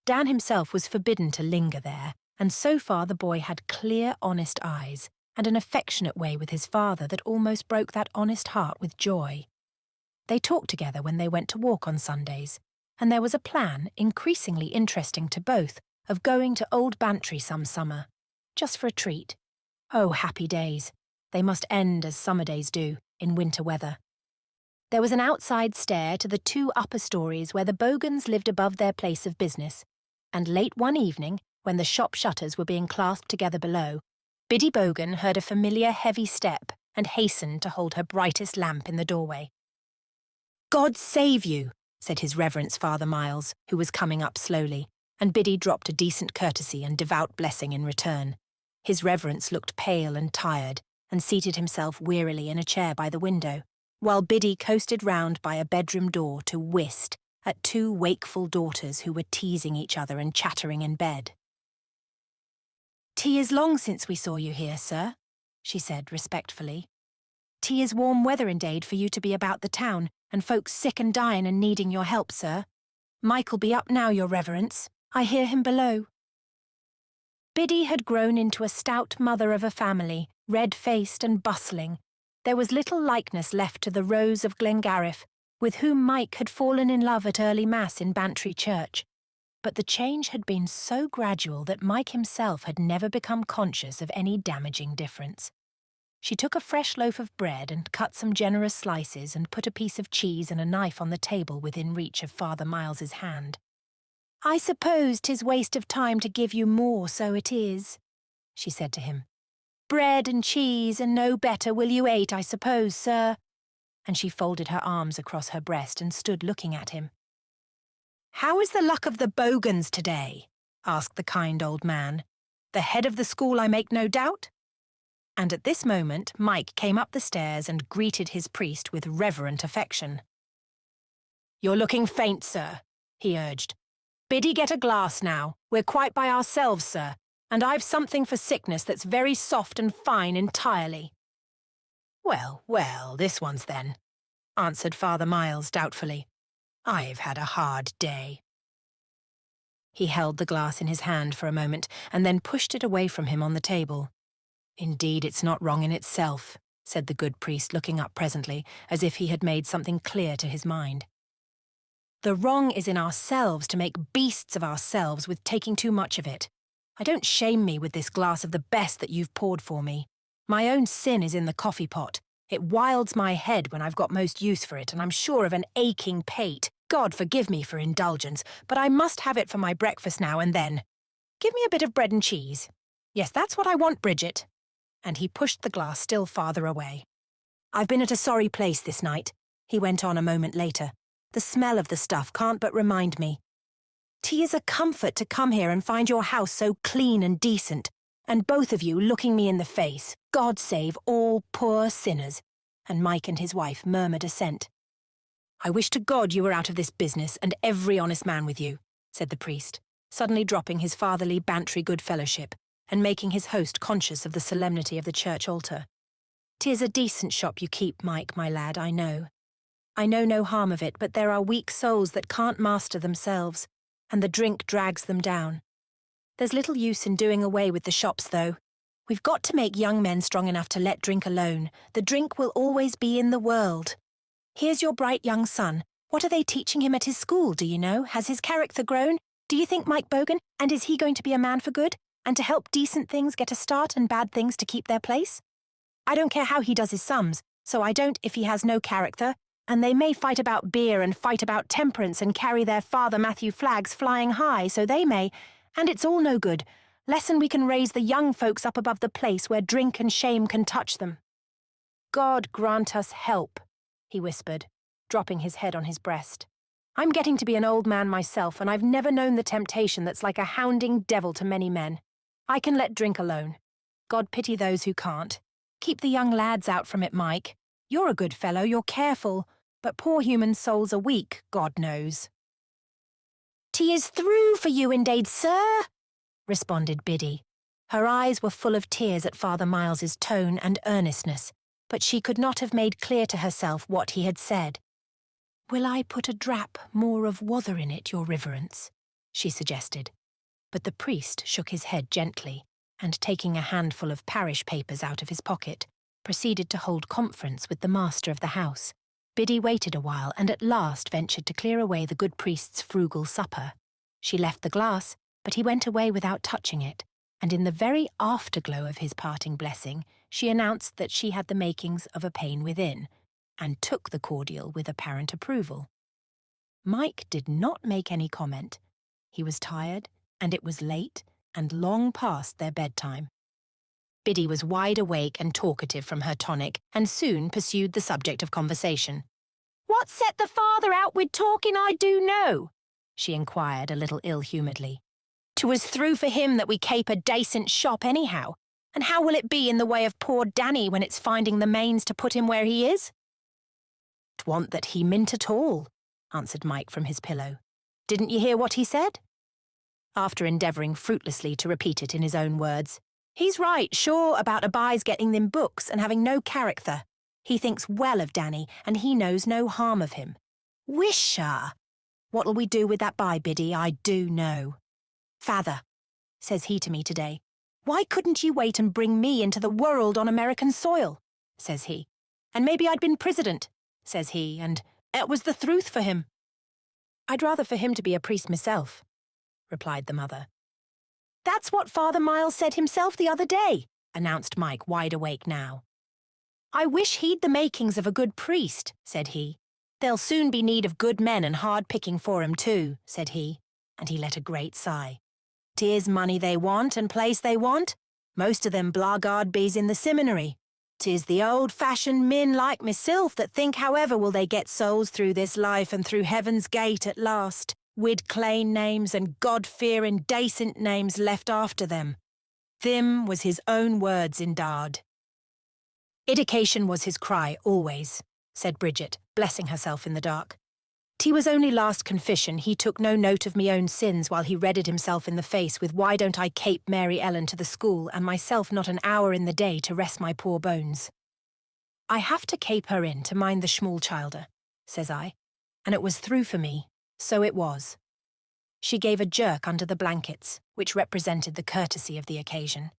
Dan himself was forbidden to linger there, and so far the boy had clear, honest eyes, and an affectionate way with his father that almost broke that honest heart with joy. They talked together when they went to walk on Sundays, and there was a plan, increasingly interesting to both, of going to Old Bantry some summer, just for a treat. Oh, happy days! They must end as summer days do, in winter weather. There was an outside stair to the 2 upper stories where the Bogans lived above their place of business, and late one evening, when the shop shutters were being clasped together below, Biddy Bogan heard a familiar heavy step and hastened to hold her brightest lamp in the doorway. "God save you," said his reverence Father Miles, who was coming up slowly, and Biddy dropped a decent courtesy and devout blessing in return. His reverence looked pale and tired, and seated himself wearily in a chair by the window, while Biddy coasted round by a bedroom door to whist at 2 wakeful daughters who were teasing each other and chattering in bed. "'Tis long since we saw you here, sir," she said respectfully. "'Tis warm weather indade for you to be about the town, and folks sick and dying and needing your help, sir. Mike'll be up now, your reverence. I hear him below." Biddy had grown into a stout mother of a family, red-faced and bustling. There was little likeness left to the Rose of Glengariff, with whom Mike had fallen in love at early mass in Bantry Church. But the change had been so gradual that Mike himself had never become conscious of any damaging difference. She took a fresh loaf of bread and cut some generous slices and put a piece of cheese and a knife on the table within reach of Father Miles's hand. "I suppose 'tis waste of time to give you more, so it is," she said to him. "Bread and cheese and no better will you ate, I suppose, sir?" And she folded her arms across her breast and stood looking at him. "How is the luck of the Bogans today?" asked the kind old man, The head of the school, I make no doubt. And at this moment, Mike came up the stairs and greeted his priest with reverent affection. "You're looking faint, sir," he urged. "Biddy, get a glass now. We're quite by ourselves, sir, and I've something for sickness that's very soft and fine entirely." "Well, well, this one's then," answered Father Miles doubtfully. "I've had a hard day." He held the glass in his hand for a moment and then pushed it away from him on the table. "Indeed, it's not wrong in itself," said the good priest, looking up presently, as if he had made something clear to his mind. "The wrong is in ourselves to make beasts of ourselves with taking too much of it. I don't shame me with this glass of the best that you've poured for me. My own sin is in the coffee pot. It wilds my head when I've got most use for it, and I'm sure of an aching pate. God forgive me for indulgence, but I must have it for my breakfast now and then. Give me a bit of bread and cheese. Yes, that's what I want, Bridget." And he pushed the glass still farther away. "I've been at a sorry place this night," he went on a moment later. "The smell of the stuff can't but remind me. 'Tis a comfort to come here and find your house so clean and decent, and both of you looking me in the face. God save all poor sinners." And Mike and his wife murmured assent. "I wish to God you were out of this business, and every honest man with you," said the priest, suddenly dropping his fatherly bantry good fellowship, and making his host conscious of the solemnity of the church altar. "'Tis a decent shop you keep, Mike, my lad, I know. I know no harm of it, but there are weak souls that can't master themselves, and the drink drags them down. There's little use in doing away with the shops, though. We've got to make young men strong enough to let drink alone. The drink will always be in the world. Here's your bright young son. What are they teaching him at his school, do you know? Has his character grown? Do you think, Mike Bogan? And is he going to be a man for good? And to help decent things get a start and bad things to keep their place? I don't care how he does his sums, so I don't if he has no character, and they may fight about beer and fight about temperance and carry their Father Matthew flags flying high, so they may, and it's all no good. Lesson we can raise the young folks up above the place where drink and shame can touch them." "God grant us help," he whispered, dropping his head on his breast. "I'm getting to be an old man myself, and I've never known the temptation that's like a hounding devil to many men. I can let drink alone. God pity those who can't. Keep the young lads out from it, Mike. You're a good fellow, you're careful, but poor human souls are weak, God knows." "'T is through for you, indade, sir," responded Biddy. Her eyes were full of tears at Father Miles's tone and earnestness, but she could not have made clear to herself what he had said. "Will I put a drap more of wather in it, your riverence?" she suggested. But the priest shook his head gently, and taking a handful of parish papers out of his pocket, proceeded to hold conference with the master of the house. Biddy waited a while and at last ventured to clear away the good priest's frugal supper. She left the glass, but he went away without touching it, and in the very afterglow of his parting blessing, she announced that she had the makings of a pain within, and took the cordial with apparent approval. Mike did not make any comment. He was tired, and it was late, and long past their bedtime. Biddy was wide awake and talkative from her tonic, and soon pursued the subject of conversation. "What set the father out with talking, I do know?" she inquired a little ill-humouredly. "'Twas through for him that we kape a dacent shop anyhow, and how will it be in the way of poor Danny when it's finding the mains to put him where he is?" "'Twant that he mint at all," answered Mike from his pillow. "Didn't you hear what he said?" After endeavouring fruitlessly to repeat it in his own words, "He's right, sure, about Abi's getting them books and having no character. He thinks well of Danny, and he knows no harm of him. Wisha! What'll we do with that bye, Biddy, I do know. Father," says he to me today, "why couldn't you wait and bring me into the world on American soil?" says he. "And maybe I'd been president," says he, and it was the truth for him. "I'd rather for him to be a priest myself," replied the mother. "That's what Father Miles said himself the other day," announced Mike, wide awake now. "I wish he'd the makings of a good priest," said he. "There'll soon be need of good men and hard picking for 'em too," said he, and he let a great sigh. "'Tis money they want and place they want. Most of them blackguard bees in the seminary. 'Tis the old-fashioned men like myself that think however will they get souls through this life and through heaven's gate at last, wid clane names and God-fearing, dacent names left after them. Thim was his own words in Dard. Edication was his cry always, said Bridget, blessing herself in the dark. "'T was only last confession he took no note of me own sins while he redded himself in the face with why don't I cape Mary Ellen to the school and myself not an hour in the day to rest my poor bones. I have to cape her in to mind the schmool childer, says I, and it was through for me, so it was." She gave a jerk under the blankets, which represented the courtesy of the occasion.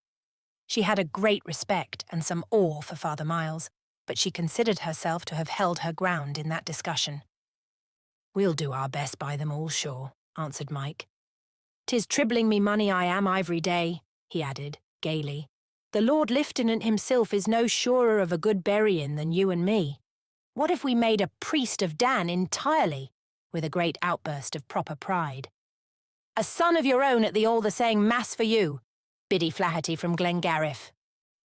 She had a great respect and some awe for Father Miles, but she considered herself to have held her ground in that discussion. "We'll do our best by them all, sure," answered Mike. "'Tis tribbling me money I am ivery day," he added, gaily. "The Lord Lieutenant himself is no surer of a good burying than you and me. What if we made a priest of Dan entirely?" with a great outburst of proper pride. "A son of your own at the all the saying mass for you," Biddy Flaherty from Glengariff.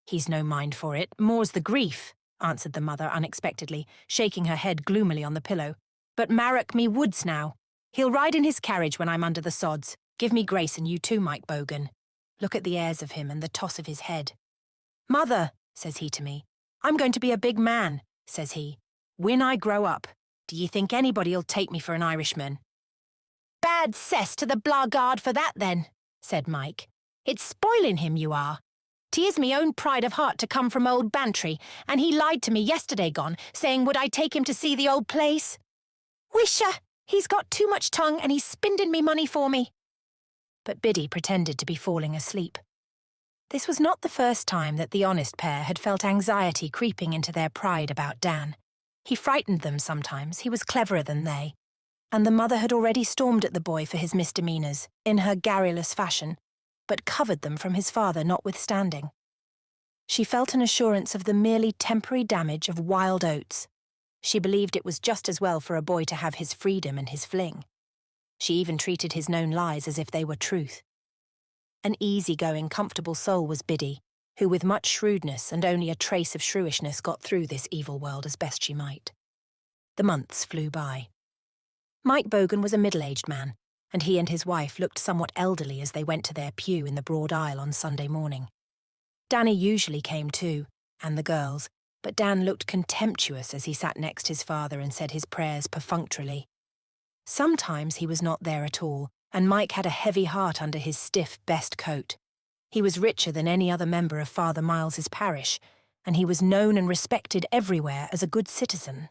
"He's no mind for it, more's the grief," answered the mother unexpectedly, shaking her head gloomily on the pillow. "But Marrock me woods now. He'll ride in his carriage when I'm under the sods. Give me grace and you too, Mike Bogan. Look at the airs of him and the toss of his head. 'Mother,' says he to me, 'I'm going to be a big man,' says he. 'When I grow up, do ye think anybody'll take me for an Irishman?'" "Bad cess to the blackguard for that, then," said Mike. "It's spoiling him, you are. 'Tis me own pride of heart to come from old Bantry, and he lied to me yesterday gone, saying would I take him to see the old place. Wisha, he's got too much tongue and he's spending me money for me." But Biddy pretended to be falling asleep. This was not the first time that the honest pair had felt anxiety creeping into their pride about Dan. He frightened them sometimes, he was cleverer than they, and the mother had already stormed at the boy for his misdemeanours, in her garrulous fashion, but covered them from his father notwithstanding. She felt an assurance of the merely temporary damage of wild oats. She believed it was just as well for a boy to have his freedom and his fling. She even treated his known lies as if they were truth. An easy-going, comfortable soul was Biddy, who with much shrewdness and only a trace of shrewishness got through this evil world as best she might. The months flew by. Mike Bogan was a middle-aged man, and he and his wife looked somewhat elderly as they went to their pew in the broad aisle on Sunday morning. Danny usually came too, and the girls, but Dan looked contemptuous as he sat next his father and said his prayers perfunctorily. Sometimes he was not there at all, and Mike had a heavy heart under his stiff best coat. He was richer than any other member of Father Miles's parish, and he was known and respected everywhere as a good citizen.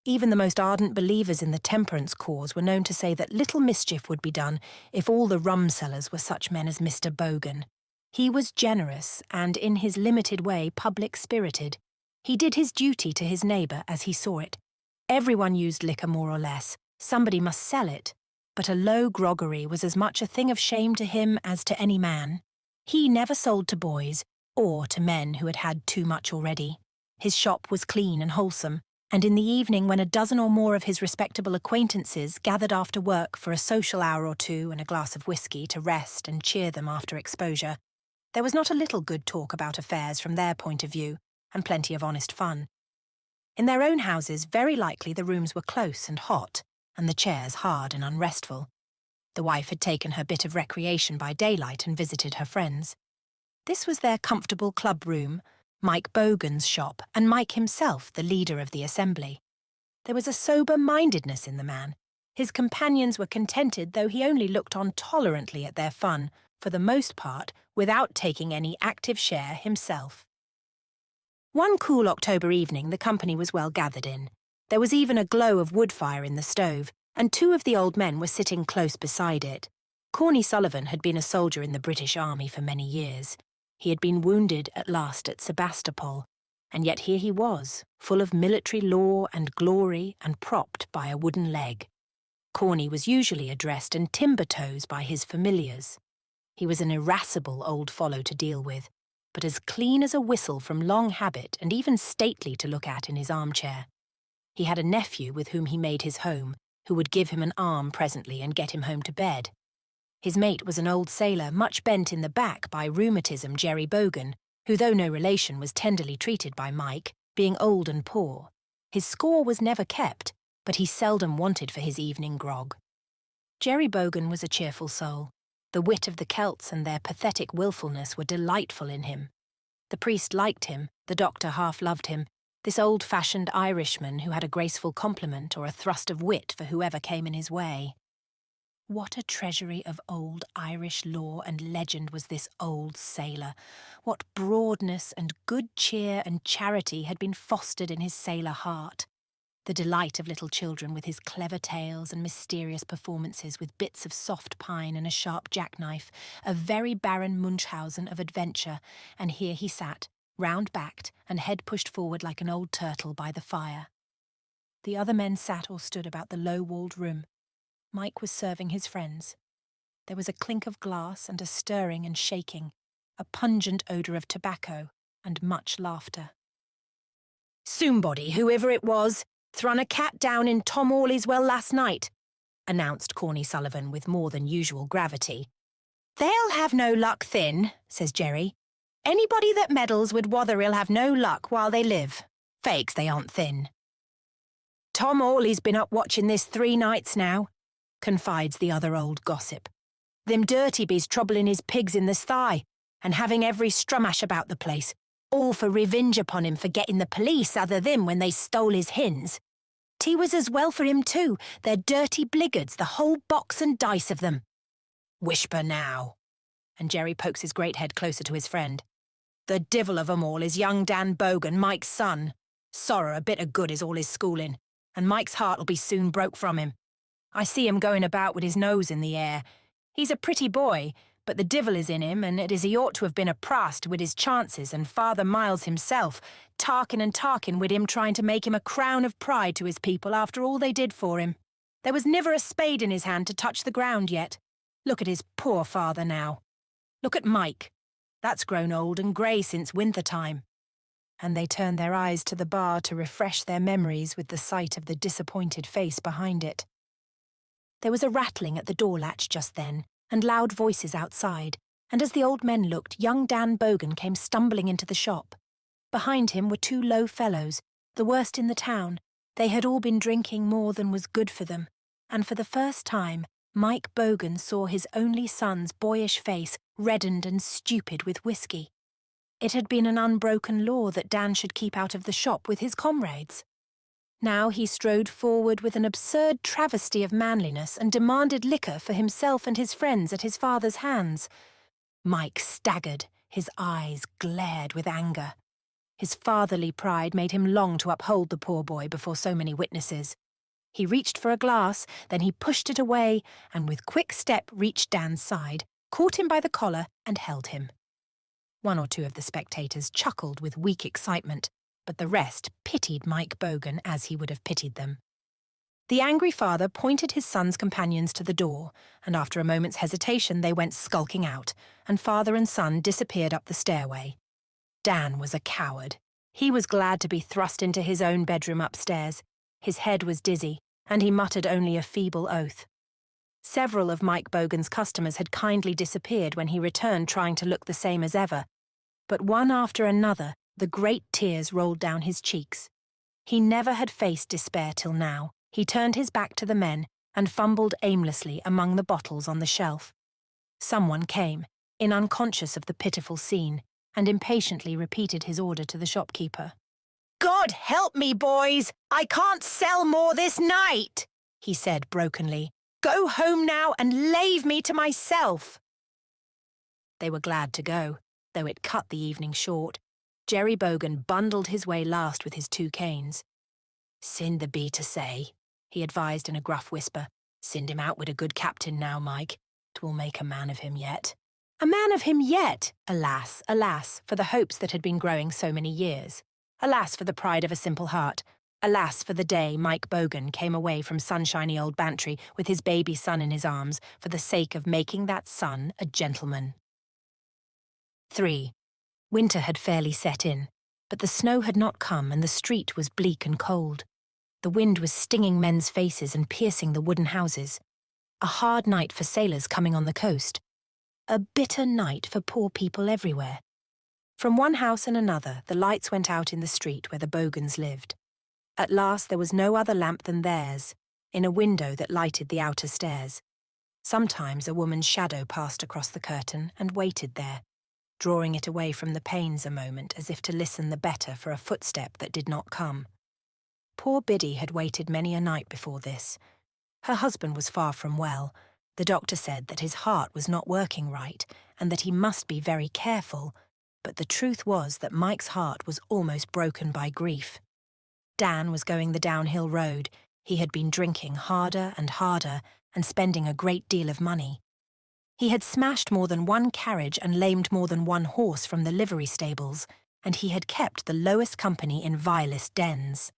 Even the most ardent believers in the temperance cause were known to say that little mischief would be done if all the rum-sellers were such men as Mr. Bogan. He was generous and, in his limited way, public-spirited. He did his duty to his neighbour as he saw it. Everyone used liquor more or less. Somebody must sell it. But a low groggery was as much a thing of shame to him as to any man. He never sold to boys, or to men who had had too much already. His shop was clean and wholesome, and in the evening when a dozen or more of his respectable acquaintances gathered after work for a social hour or two and a glass of whisky to rest and cheer them after exposure, there was not a little good talk about affairs from their point of view, and plenty of honest fun. In their own houses, very likely the rooms were close and hot, and the chairs hard and unrestful. The wife had taken her bit of recreation by daylight and visited her friends. This was their comfortable club room, Mike Bogan's shop, and Mike himself, the leader of the assembly. There was a sober-mindedness in the man. His companions were contented, though he only looked on tolerantly at their fun, for the most part, without taking any active share himself. One cool October evening the company was well gathered in. There was even a glow of wood fire in the stove, and two of the old men were sitting close beside it. Corny Sullivan had been a soldier in the British Army for many years. He had been wounded at last at Sebastopol, and yet here he was, full of military lore and glory and propped by a wooden leg. Corny was usually addressed in timber toes by his familiars. He was an irascible old fellow to deal with, but as clean as a whistle from long habit and even stately to look at in his armchair. He had a nephew with whom he made his home, who would give him an arm presently and get him home to bed. His mate was an old sailor, much bent in the back by rheumatism, Jerry Bogan, who, though no relation, was tenderly treated by Mike, being old and poor. His score was never kept, but he seldom wanted for his evening grog. Jerry Bogan was a cheerful soul. The wit of the Celts and their pathetic wilfulness were delightful in him. The priest liked him, the doctor half loved him, this old-fashioned Irishman who had a graceful compliment or a thrust of wit for whoever came in his way. What a treasury of old Irish lore and legend was this old sailor! What broadness and good cheer and charity had been fostered in his sailor heart! The delight of little children with his clever tales and mysterious performances with bits of soft pine and a sharp jackknife, a very Baron Munchausen of adventure, and here he sat, round-backed and head pushed forward like an old turtle by the fire. The other men sat or stood about the low-walled room. Mike was serving his friends. There was a clink of glass and a stirring and shaking, a pungent odour of tobacco and much laughter. "Somebody, whoever it was, thrun a cat down in Tom Hawley's well last night," announced Corny Sullivan with more than usual gravity. "They'll have no luck thin," says Jerry. "Anybody that meddles with Wother'll have no luck while they live. Fakes they aren't thin." "Tom Hawley's been up watching this 3 nights now," confides the other old gossip. "Them dirty bees troubling his pigs in the sty, and having every strummash about the place, all for revenge upon him for getting the police other than when they stole his hens. 'T was as well for him too, they're dirty bliggards, the whole box and dice of them." "Whisper now," and Jerry pokes his great head closer to his friend. "The divil of 'em all is young Dan Bogan, Mike's son. Sorrow a bit of good is all his schooling, and Mike's heart'll be soon broke from him. I see him going about with his nose in the air. He's a pretty boy, but the divil is in him, and it is he ought to have been apprast with his chances, and Father Miles himself, tarkin wid him trying to make him a crown of pride to his people after all they did for him. There was niver a spade in his hand to touch the ground yet. Look at his poor father now. Look at Mike. That's grown old and grey since winter time." And they turned their eyes to the bar to refresh their memories with the sight of the disappointed face behind it. There was a rattling at the door latch just then, and loud voices outside, and as the old men looked, young Dan Bogan came stumbling into the shop. Behind him were 2 low fellows, the worst in the town. They had all been drinking more than was good for them, and for the first time, Mike Bogan saw his only son's boyish face reddened and stupid with whiskey. It had been an unbroken law that Dan should keep out of the shop with his comrades. Now he strode forward with an absurd travesty of manliness and demanded liquor for himself and his friends at his father's hands. Mike staggered, his eyes glared with anger. His fatherly pride made him long to uphold the poor boy before so many witnesses. He reached for a glass, then he pushed it away, and with quick step reached Dan's side, caught him by the collar and held him. 1 or 2 of the spectators chuckled with weak excitement, but the rest pitied Mike Bogan as he would have pitied them. The angry father pointed his son's companions to the door, and after a moment's hesitation they went skulking out, and father and son disappeared up the stairway. Dan was a coward. He was glad to be thrust into his own bedroom upstairs. His head was dizzy, and he muttered only a feeble oath. Several of Mike Bogan's customers had kindly disappeared when he returned trying to look the same as ever, but one after another the great tears rolled down his cheeks. He never had faced despair till now. He turned his back to the men and fumbled aimlessly among the bottles on the shelf. Someone came, in unconscious of the pitiful scene, and impatiently repeated his order to the shopkeeper. "God help me, boys! I can't sell more this night," he said brokenly. "Go home now and lave me to myself." They were glad to go, though it cut the evening short. Jerry Bogan bundled his way last with his 2 canes. "Send the bee to say," he advised in a gruff whisper. "Send him out with a good captain now, Mike. 'Twill make a man of him yet." A man of him yet! Alas, alas, for the hopes that had been growing so many years. Alas for the pride of a simple heart. Alas for the day Mike Bogan came away from sunshiny old Bantry with his baby son in his arms for the sake of making that son a gentleman. 3. Winter had fairly set in, but the snow had not come and the street was bleak and cold. The wind was stinging men's faces and piercing the wooden houses. A hard night for sailors coming on the coast. A bitter night for poor people everywhere. From one house and another, the lights went out in the street where the Bogans lived. At last there was no other lamp than theirs, in a window that lighted the outer stairs. Sometimes a woman's shadow passed across the curtain and waited there, drawing it away from the panes a moment as if to listen the better for a footstep that did not come. Poor Biddy had waited many a night before this. Her husband was far from well. The doctor said that his heart was not working right and that he must be very careful, but the truth was that Mike's heart was almost broken by grief. Dan was going the downhill road. He had been drinking harder and harder and spending a great deal of money. He had smashed more than one carriage and lamed more than one horse from the livery stables, and he had kept the lowest company in vilest dens.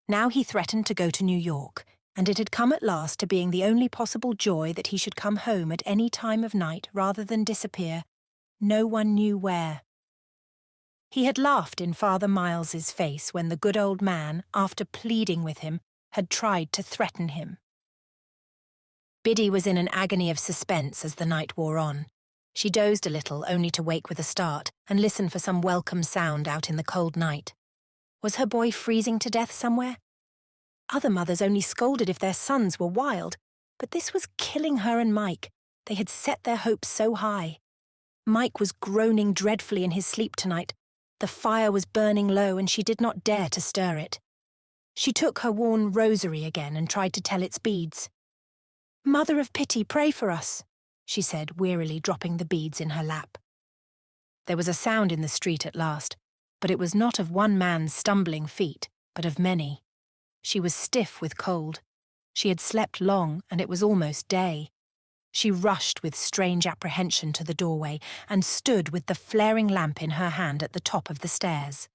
Now he threatened to go to New York, and it had come at last to being the only possible joy that he should come home at any time of night rather than disappear, no one knew where. He had laughed in Father Miles's face when the good old man, after pleading with him, had tried to threaten him. Biddy was in an agony of suspense as the night wore on. She dozed a little, only to wake with a start and listen for some welcome sound out in the cold night. Was her boy freezing to death somewhere? Other mothers only scolded if their sons were wild, but this was killing her and Mike. They had set their hopes so high. Mike was groaning dreadfully in his sleep tonight. The fire was burning low and she did not dare to stir it. She took her worn rosary again and tried to tell its beads. "Mother of pity, pray for us," she said, wearily dropping the beads in her lap. There was a sound in the street at last, but it was not of one man's stumbling feet, but of many. She was stiff with cold. She had slept long, and it was almost day. She rushed with strange apprehension to the doorway and stood with the flaring lamp in her hand at the top of the stairs.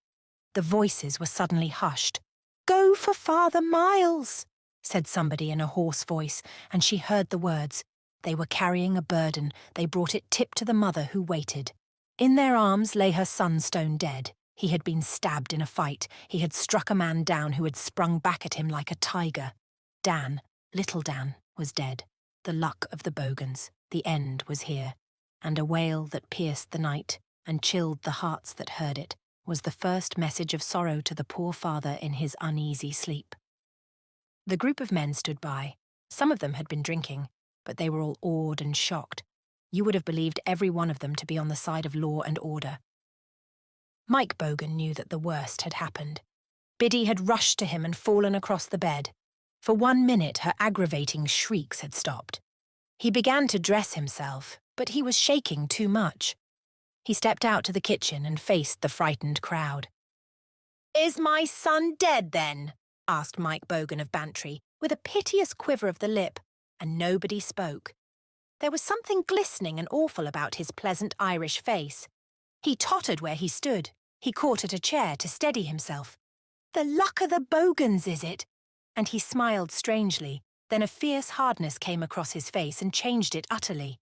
The voices were suddenly hushed. "Go for Father Miles," said somebody in a hoarse voice, and she heard the words. They were carrying a burden. They brought it tipped to the mother who waited. In their arms lay her son stone dead. He had been stabbed in a fight. He had struck a man down who had sprung back at him like a tiger. Dan, little Dan, was dead. The luck of the Bogans. The end was here. And a wail that pierced the night and chilled the hearts that heard it was the first message of sorrow to the poor father in his uneasy sleep. The group of men stood by. Some of them had been drinking, but they were all awed and shocked. You would have believed every one of them to be on the side of law and order. Mike Bogan knew that the worst had happened. Biddy had rushed to him and fallen across the bed. For 1 minute, her aggravating shrieks had stopped. He began to dress himself, but he was shaking too much. He stepped out to the kitchen and faced the frightened crowd. "Is my son dead, then?" asked Mike Bogan of Bantry, with a piteous quiver of the lip, and nobody spoke. There was something glistening and awful about his pleasant Irish face. He tottered where he stood. He caught at a chair to steady himself. "The luck of the Bogans, is it?" And he smiled strangely. Then a fierce hardness came across his face and changed it utterly.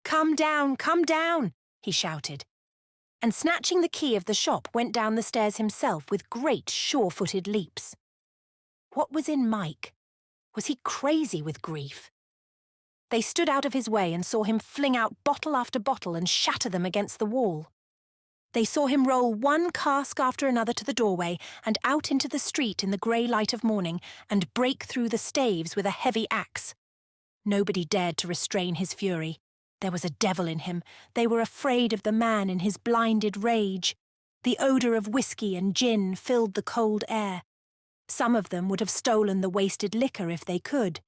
Come down, he shouted. And snatching the key of the shop, went down the stairs himself with great sure-footed leaps. What was in Mike? Was he crazy with grief? They stood out of his way and saw him fling out bottle after bottle and shatter them against the wall. They saw him roll one cask after another to the doorway and out into the street in the grey light of morning and break through the staves with a heavy axe. Nobody dared to restrain his fury. There was a devil in him. They were afraid of the man in his blinded rage. The odour of whiskey and gin filled the cold air. Some of them would have stolen the wasted liquor if they could,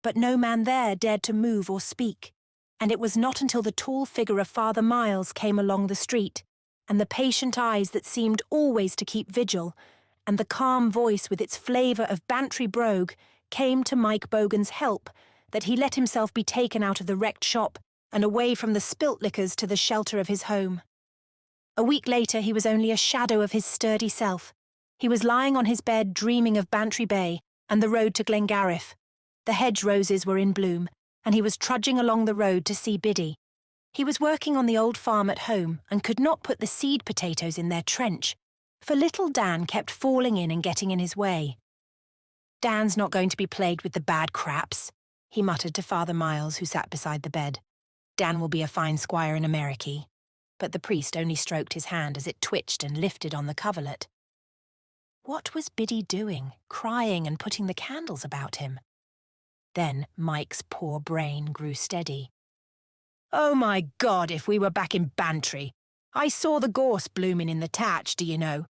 but no man there dared to move or speak, and it was not until the tall figure of Father Miles came along the street, and the patient eyes that seemed always to keep vigil, and the calm voice with its flavour of Bantry brogue came to Mike Bogan's help, that he let himself be taken out of the wrecked shop and away from the spilt liquors to the shelter of his home. A week later he was only a shadow of his sturdy self. He was lying on his bed dreaming of Bantry Bay and the road to Glengariff. The hedge roses were in bloom, and he was trudging along the road to see Biddy. He was working on the old farm at home and could not put the seed potatoes in their trench, for little Dan kept falling in and getting in his way. "Dan's not going to be plagued with the bad craps," he muttered to Father Miles, who sat beside the bed. "Dan will be a fine squire in Ameriky." But the priest only stroked his hand as it twitched and lifted on the coverlet. What was Biddy doing, crying and putting the candles about him? Then Mike's poor brain grew steady. "Oh, my God, if we were back in Bantry! I saw the gorse blooming in the tatch, do you know?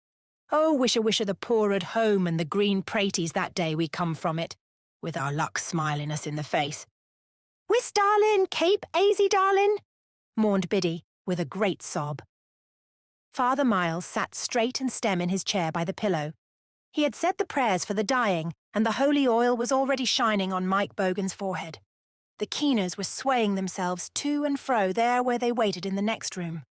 Oh, wisha the poor at home and the green praties that day we come from it, with our luck smiling us in the face." "Whist, darling, Cape aisy, darling," mourned Biddy, with a great sob. Father Miles sat straight and stem in his chair by the pillow. He had said the prayers for the dying, and the holy oil was already shining on Mike Bogan's forehead. The keeners were swaying themselves to and fro there where they waited in the next room.